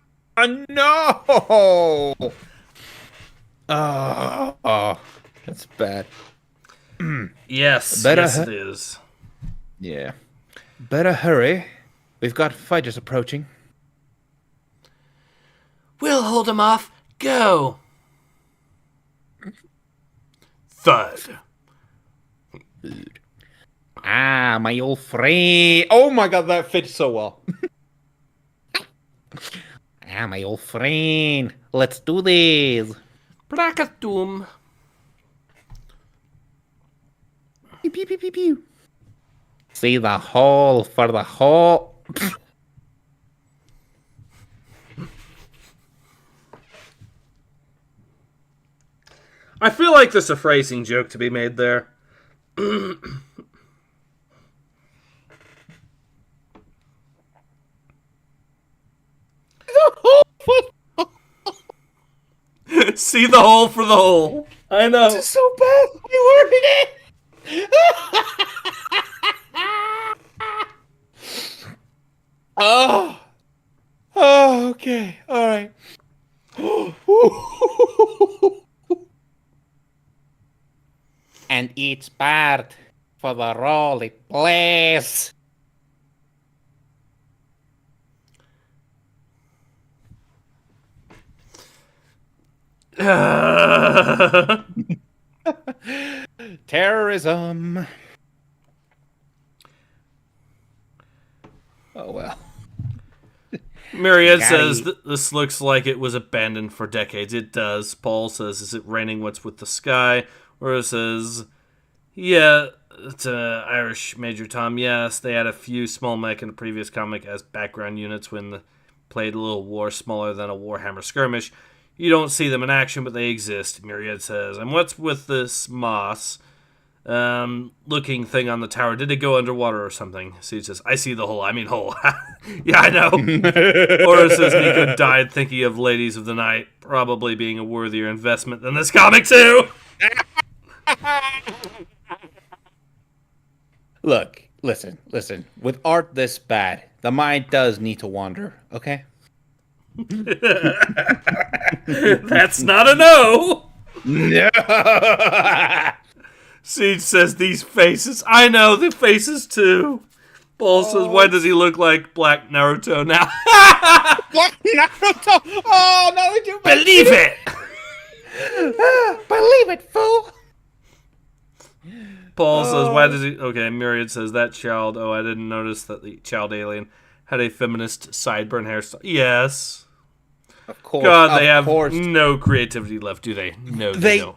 S2: Oh, that's bad.
S1: Yes, yes it is.
S2: Yeah. Better hurry. We've got fighters approaching.
S1: We'll hold them off. Go! Thud.
S2: Ah, my old friend. Oh my god, that fits so well. Ah, my old friend. Let's do this.
S1: Brakatum.
S2: Pew, pew, pew, pew, pew. See the hole for the hole.
S1: I feel like there's a phrasing joke to be made there. See the hole for the hole. I know.
S2: This is so bad. I worded it. Oh, okay. All right. And each part for the role it plays. Terrorism. Oh, well.
S1: Myriad says this looks like it was abandoned for decades. It does. Paul says, is it raining what's with the sky? Or says, yeah, it's Irish Major Tom. Yes, they had a few small mech in the previous comic as background units when they played a little war smaller than a Warhammer skirmish. You don't see them in action, but they exist, Myriad says. And what's with this moss looking thing on the tower? Did it go underwater or something? So he says, I see the hole. I mean hole. Yeah, I know. Or says Nico died thinking of Ladies of the Night, probably being a worthier investment than this comic too.
S2: Look, listen. With art this bad, the mind does need to wander, okay?
S1: That's not a no.
S2: No.
S1: Siege says these faces. I know the faces too. Paul says, why does he look like Black Naruto now?
S2: Black Naruto. Oh, now they do.
S1: Believe it.
S2: Believe it, fool.
S1: Paul says, why does he... Okay, Myriad says, that child... Oh, I didn't notice that the child alien had a feminist sideburn hairstyle. Yes.
S2: Of course.
S1: God, they have no creativity left, do they? No, they don't.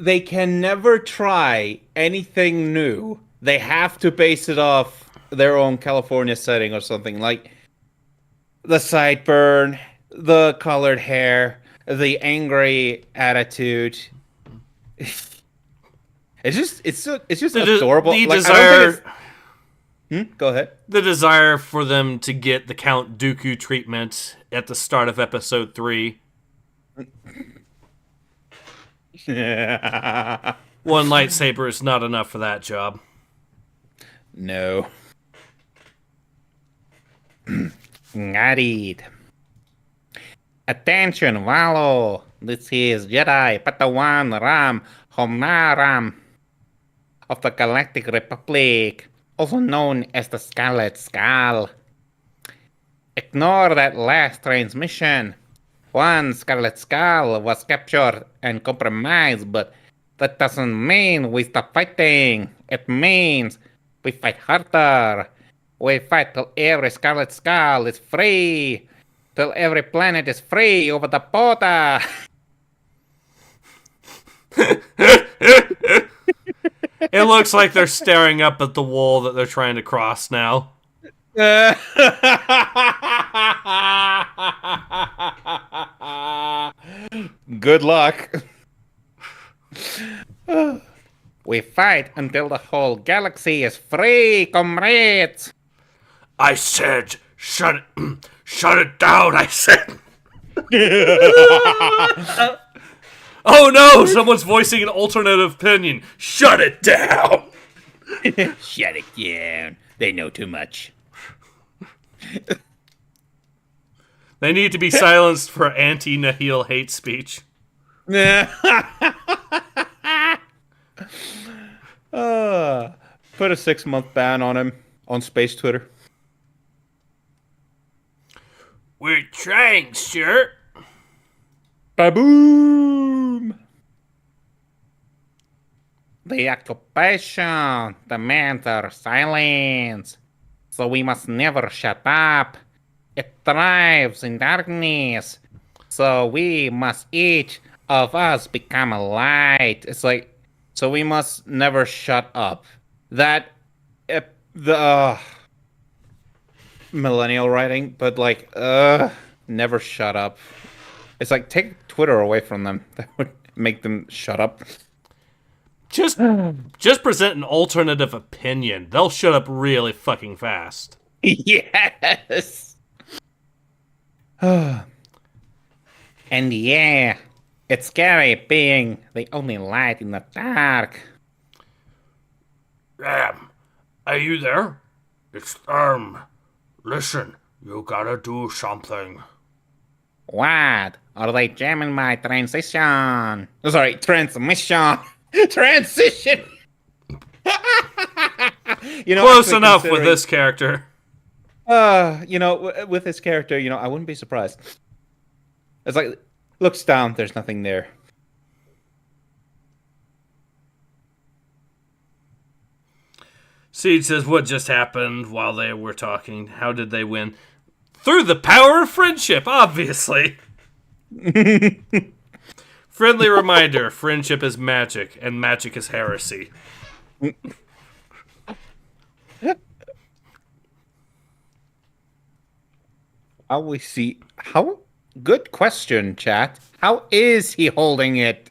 S2: they can never try anything new. They have to base it off their own California setting or something, like the sideburn, the colored hair, the angry attitude. It's just adorable.
S1: The
S2: Like,
S1: desire.
S2: Go ahead.
S1: The desire for them to get the Count Dooku treatment at the start of episode 3. One lightsaber is not enough for that job.
S2: No. Got. Attention, Valo. This is Jedi Padawan Ram Homaram of the Galactic Republic, also known as the Scarlet Skull. Ignore that last transmission. One Scarlet Skull was captured and compromised, but that doesn't mean we stop fighting. It means we fight harder. We fight till every Scarlet Skull is free. Till every planet is free over the border.
S1: It looks like they're staring up at the wall that they're trying to cross now.
S2: Good luck. We fight until the whole galaxy is free, comrades.
S1: I said, shut it down, I said. Oh no, someone's voicing an alternative opinion. Shut it down.
S2: Shut it down. They know too much.
S1: They need to be silenced for anti-Nahil hate speech.
S2: Put a 6-month ban on him on Space Twitter.
S1: We're trying, sir.
S2: Baboom! The occupation demands our silence, so we must never shut up. It thrives in darkness, so we must each of us become a light. It's like, so we must never shut up. That, the millennial writing, but like, never shut up. It's like, take Twitter away from them. That would make them shut up.
S1: Just present an alternative opinion. They'll shut up really fucking fast.
S2: Yes. And yeah, it's scary being the only light in the dark.
S1: Ram, are you there? It's, listen, you gotta do something.
S2: What? Are they jamming my transition? Oh, sorry, transmission. Transition.
S1: Close enough with this character.
S2: With this character, I wouldn't be surprised. It's like, looks down, there's nothing there.
S1: Siege says, what just happened while they were talking? How did they win? Through the power of friendship, obviously. Friendly reminder, friendship is magic, and magic is heresy.
S2: How we see? How? Good question, chat. How is he holding it?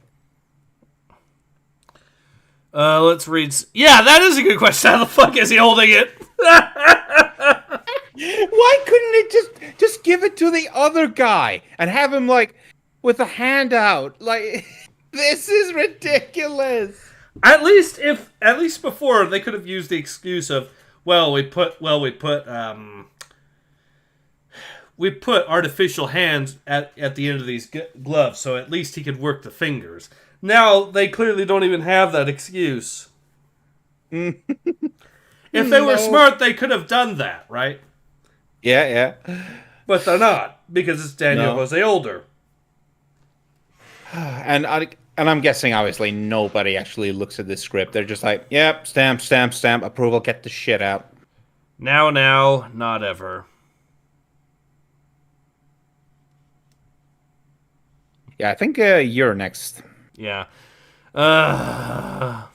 S1: Let's read. Yeah, that is a good question. How the fuck is he holding it?
S2: Why couldn't it just give it to the other guy and have him like with a hand out? Like, this is ridiculous.
S1: At least before they could have used the excuse of, we put artificial hands at the end of these gloves, so at least he could work the fingers. Now they clearly don't even have that excuse. If they were smart, they could have done that, right?
S2: Yeah.
S1: But they're not, because it's Daniel Jose Older.
S2: And I'm guessing, obviously, nobody actually looks at this script. They're just like, yep, stamp, approval, get the shit out.
S1: Now, not ever.
S2: Yeah, I think you're next.
S1: Yeah. Let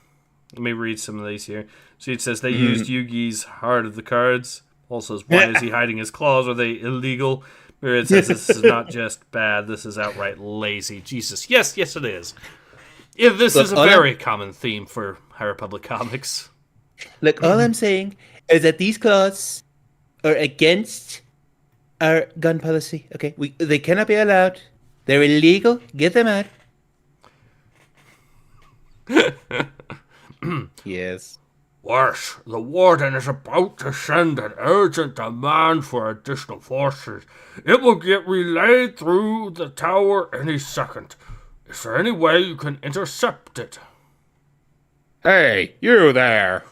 S1: me read some of these here. So it says they used Yugi's Heart of the Cards. Also, why is he hiding his claws? Are they illegal? It says this is not just bad. This is outright lazy. Jesus. Yes, it is. Yeah, this is a very common theme for High Republic comics.
S2: Look, all I'm saying is that these claws are against our gun policy. Okay, they cannot be allowed. They're illegal. Get them out. Yes.
S1: Worse, the Warden is about to send an urgent demand for additional forces. It will get relayed through the tower any second. Is there any way you can intercept it?
S2: Hey, you there.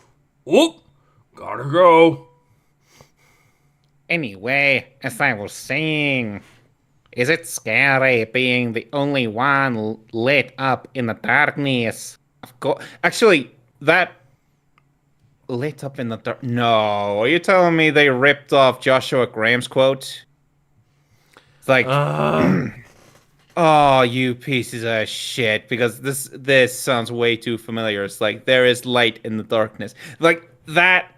S1: Whoop! Gotta go.
S2: Anyway, as I was saying, is it scary being the only one lit up in the darkness? Of course. Actually, that lit up in the dark. No, are you telling me they ripped off Joshua Graham's quote? It's like, oh, you pieces of shit! Because this sounds way too familiar. It's like there is light in the darkness, like that.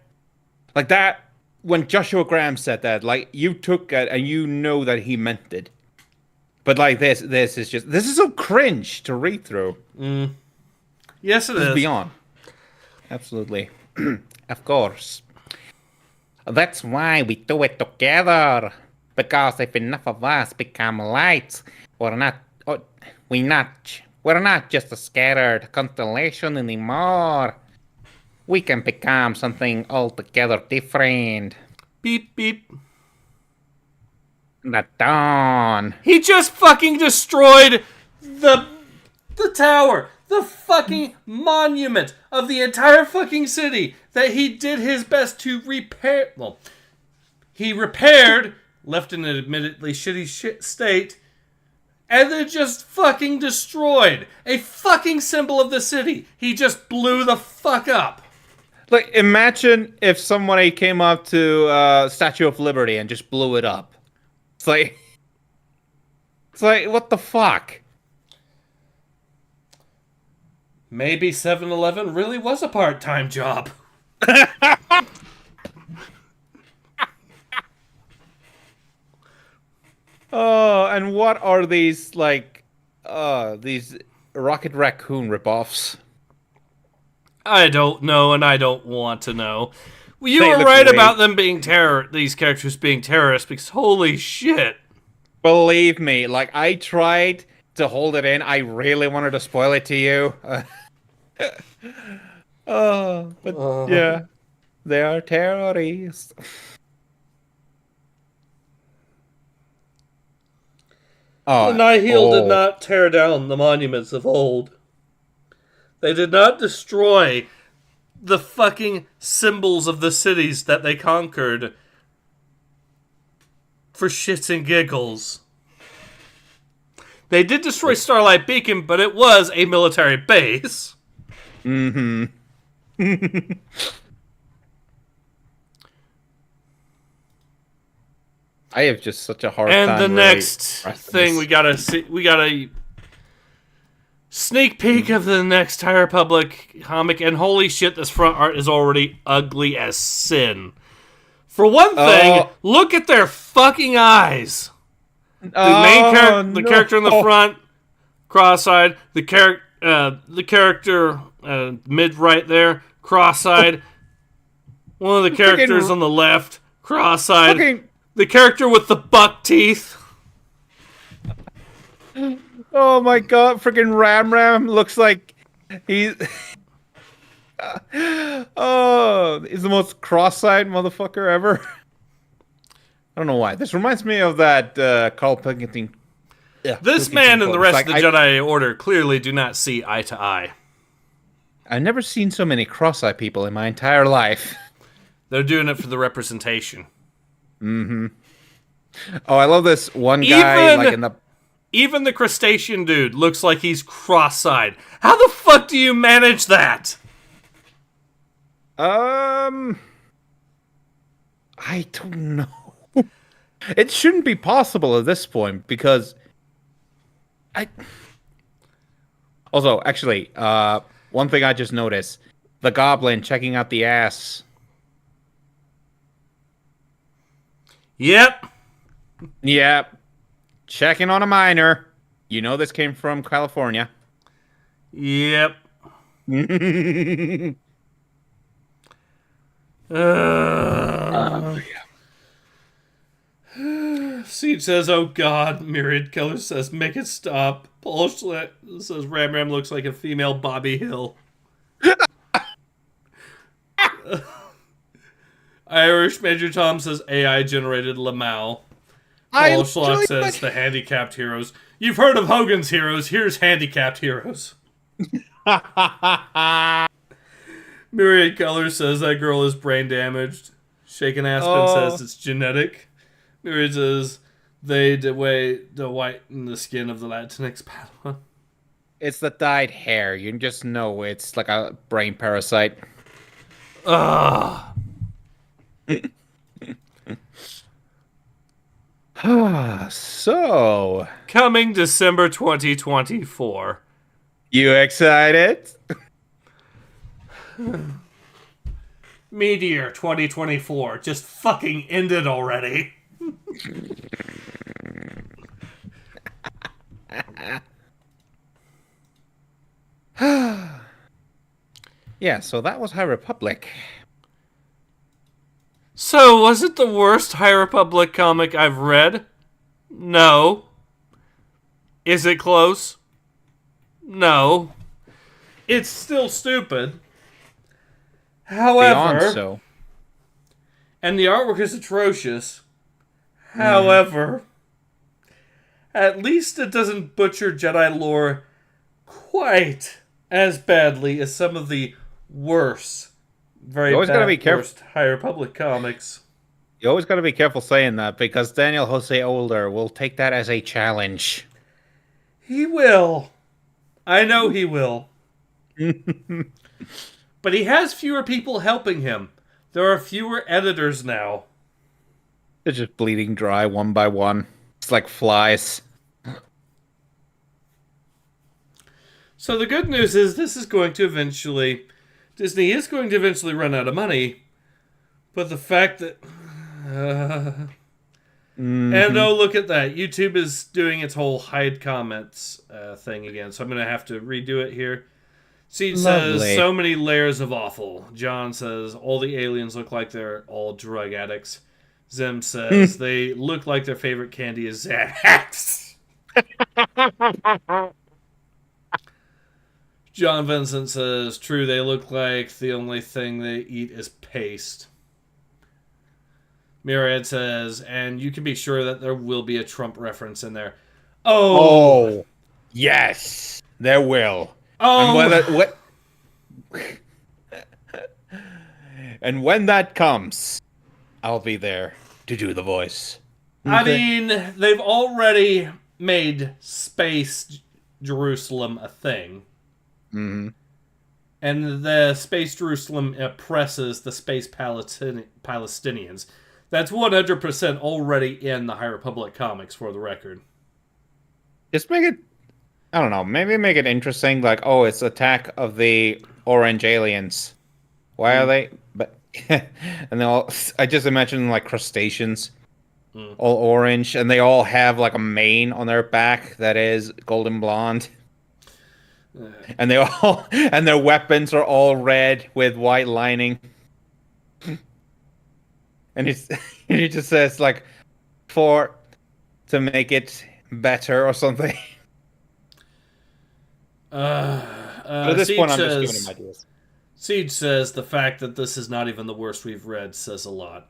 S2: When Joshua Graham said that, like you took it and you know that he meant it. But like this is so cringe to read through.
S1: Yes, it is.
S2: Beyond. Absolutely. Of course. That's why we do it together. Because if enough of us become lights, we're not just a scattered constellation anymore. We can become something altogether different.
S1: Beep, beep.
S2: The dawn.
S1: He just fucking destroyed the tower. The fucking monument of the entire fucking city that he did his best to repair. Well, he repaired, left in an admittedly shitty state, and then just fucking destroyed a fucking symbol of the city. He just blew the fuck up.
S2: Like, imagine if somebody came up to Statue of Liberty and just blew it up. It's like, what the fuck?
S1: Maybe 7-Eleven really was a part-time job.
S2: Oh, and what are these, like, these Rocket Raccoon ripoffs?
S1: I don't know, and I don't want to know. Well, you
S2: They
S1: were
S2: look
S1: right
S2: great.
S1: about them being these characters being terrorists, because holy shit.
S2: Believe me, like, I tried to hold it in. I really wanted to spoil it to you. But yeah, they are terrorists.
S1: The Nihil did not tear down the monuments of old. They did not destroy the fucking symbols of the cities that they conquered for shits and giggles. They did destroy Starlight Beacon, but it was a military base.
S2: Mm-hmm. I have just such a hard time.
S1: And the next thing we gotta sneak peek of the next High Republic comic, and holy shit, this front art is already ugly as sin. For one thing, look at their fucking eyes. The character in the front, cross-eyed. The character mid-right there, cross-eyed. One of the characters on the left, cross-eyed. The character with the buck teeth.
S2: Oh my god, freaking Ram looks like he's... oh, he's the most cross-eyed motherfucker ever. I don't know why. This reminds me of that Carl Pilkington.
S1: This man and the rest of the Jedi Order clearly do not see eye to eye.
S2: I've never seen so many cross-eyed people in my entire life.
S1: They're doing it for the representation.
S2: Mm-hmm. Oh, I love this one guy
S1: Even the crustacean dude looks like he's cross-eyed. How the fuck do you manage that?
S2: I don't know. It shouldn't be possible at this point because Also, actually, one thing I just noticed: the goblin checking out the ass.
S1: Yep.
S2: Yep, checking on a minor. You know this came from California.
S1: Yep. Siege says, "Oh God." Myriad Killer says, "Make it stop." Paul says, "Ram Ram looks like a female Bobby Hill." Irish Major Tom says, "AI generated Lamau." Paul Schlock says, "The handicapped heroes." You've heard of Hogan's Heroes. Here's handicapped heroes. Myriad Color says that girl is brain damaged. Shaken Aspen says it's genetic. Myriad says they whiten the skin of the Latinx Padawan.
S2: It's the dyed hair. You just know it's like a brain parasite. So,
S1: coming December 2024.
S2: You excited?
S1: Meteor 2024. Just fucking end it already.
S2: Yeah, so that was High Republic.
S1: So, was it the worst High Republic comic I've read? No. Is it close? No. It's still stupid. However,
S2: Beyond so.
S1: And the artwork is atrocious. However, at least it doesn't butcher Jedi lore quite as badly as some of the worst, worst High Republic comics.
S2: You always got to be careful saying that, because Daniel Jose Older will take that as a challenge.
S1: He will. I know he will. But he has fewer people helping him. There are fewer editors now.
S2: They're just bleeding dry one by one. It's like flies.
S1: So the good news is Disney is going to eventually run out of money. But the fact that... And oh, look at that. YouTube is doing its whole hide comments thing again. So I'm going to have to redo it here. Seed says, so many layers of awful. John says, all the aliens look like they're all drug addicts. Zim says, they look like their favorite candy is Xanax. John Vincent says, true, they look like the only thing they eat is paste. Myriad says, and you can be sure that there will be a Trump reference in there. Oh
S2: yes, there will.
S1: Oh,
S2: and when that comes, I'll be there to do the voice.
S1: I mean, they've already made Space Jerusalem a thing.
S2: Mm-hmm.
S1: And the Space Jerusalem oppresses the Space Palestinians. That's 100% already in the High Republic comics, for the record.
S2: Just make it, I don't know, maybe make it interesting, like, oh, it's Attack of the Orange Aliens. Why are they? But and they all, I just imagine like crustaceans, all orange, and they all have like a mane on their back that is golden blonde. And they all, and their weapons are all red with white lining. And it just says like, to make it better or something.
S1: But
S2: at this point, I'm just giving him ideas.
S1: Siege says the fact that this is not even the worst we've read says a lot.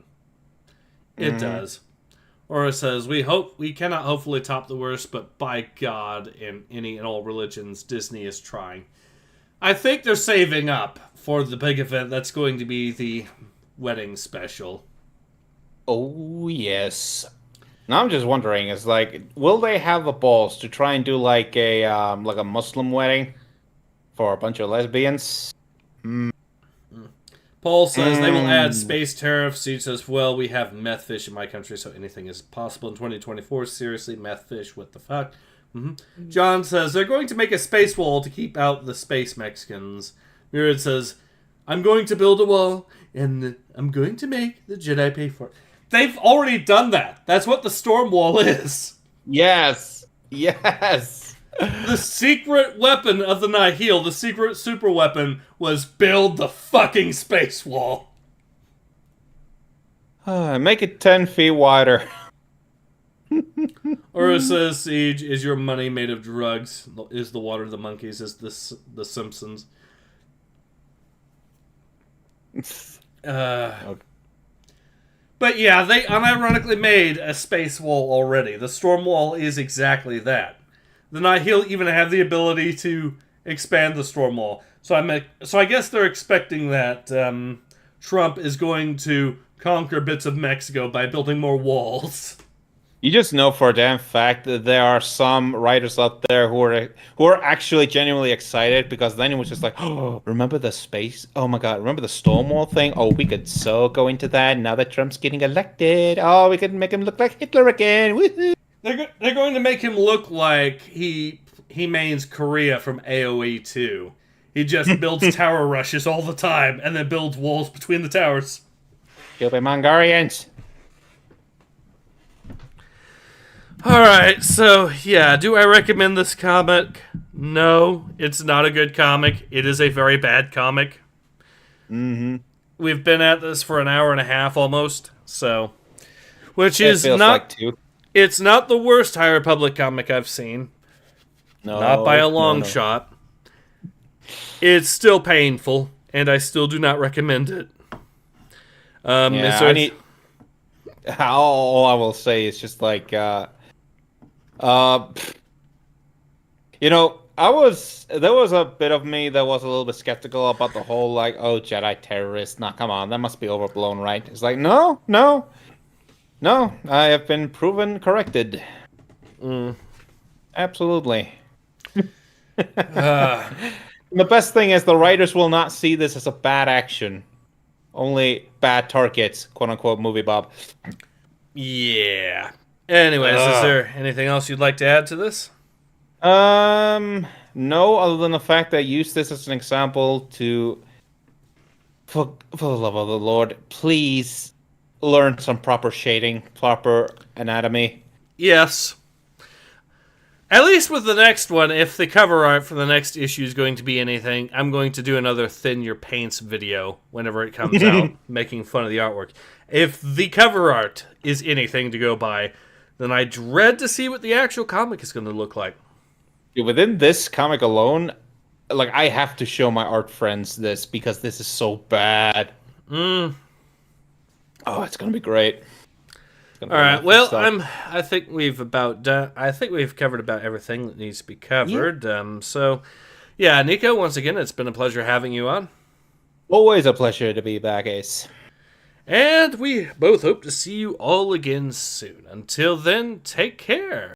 S1: It does. Or it says, we cannot hopefully top the worst, but by God, in any and all religions, Disney is trying. I think they're saving up for the big event that's going to be the wedding special.
S2: Oh, yes. Now I'm just wondering, is like, will they have the balls to try and do like a Muslim wedding for a bunch of lesbians?
S1: Paul says they will add space tariffs. He says, well, we have meth fish in my country, so anything is possible in 2024. Seriously, meth fish, what the fuck? John says, they're going to make a space wall to keep out the space Mexicans. Myriad says, I'm going to build a wall, and I'm going to make the Jedi pay for it. They've already done that. That's what the storm wall is.
S2: Yes. Yes.
S1: The secret weapon of the Nihil, the secret super weapon, was build the fucking space wall.
S2: Make it 10 feet wider.
S1: Or says, Siege, is your money made of drugs? Is the water the monkeys? Is the Simpsons?
S2: Okay.
S1: But yeah, they unironically made a space wall already. The storm wall is exactly that. The Nihil even have the ability to expand the storm wall. So I guess they're expecting that Trump is going to conquer bits of Mexico by building more walls.
S2: You just know for a damn fact that there are some writers out there who are actually genuinely excited, because then it was just like, oh, remember the space? Oh my god, remember the Stonewall thing? Oh, we could so go into that now that Trump's getting elected. Oh, we could make him look like Hitler again. Woohoo!
S1: They're going to make him look like he mains Korea from AoE 2. He just builds tower rushes all the time and then builds walls between the towers.
S2: Stupid Mongolians.
S1: Alright, so yeah, do I recommend this comic? No, it's not a good comic. It is a very bad comic. We've been at this for an hour and a half almost, so... Which is not...
S2: Like two.
S1: It's not the worst High Republic comic I've seen.
S2: No,
S1: not by a long shot. It's still painful, and I still do not recommend it.
S2: All I will say is just like... you know, there was a bit of me that was a little bit skeptical about the whole, like, oh, Jedi terrorists. Nah, come on, that must be overblown, right? It's like, no, I have been proven corrected. Absolutely. The best thing is the writers will not see this as a bad action. Only bad targets, quote-unquote, movie Bob.
S1: Yeah. Anyways, is there anything else you'd like to add to this?
S2: No, other than the fact that I use this as an example to, for the love of the Lord, please learn some proper shading, proper anatomy.
S1: Yes. At least with the next one, if the cover art for the next issue is going to be anything, I'm going to do another Thin Your Paints video whenever it comes out, making fun of the artwork. If the cover art is anything to go by, then I dread to see what the actual comic is going to look like.
S2: Within this comic alone, like, I have to show my art friends this because this is so bad. Oh, it's going to be great.
S1: All right. Well, I think we've about done. I think we've covered about everything that needs to be covered. Yeah. So, yeah, Nico. Once again, it's been a pleasure having you on.
S2: Always a pleasure to be back, Ace.
S1: And we both hope to see you all again soon. Until then, take care.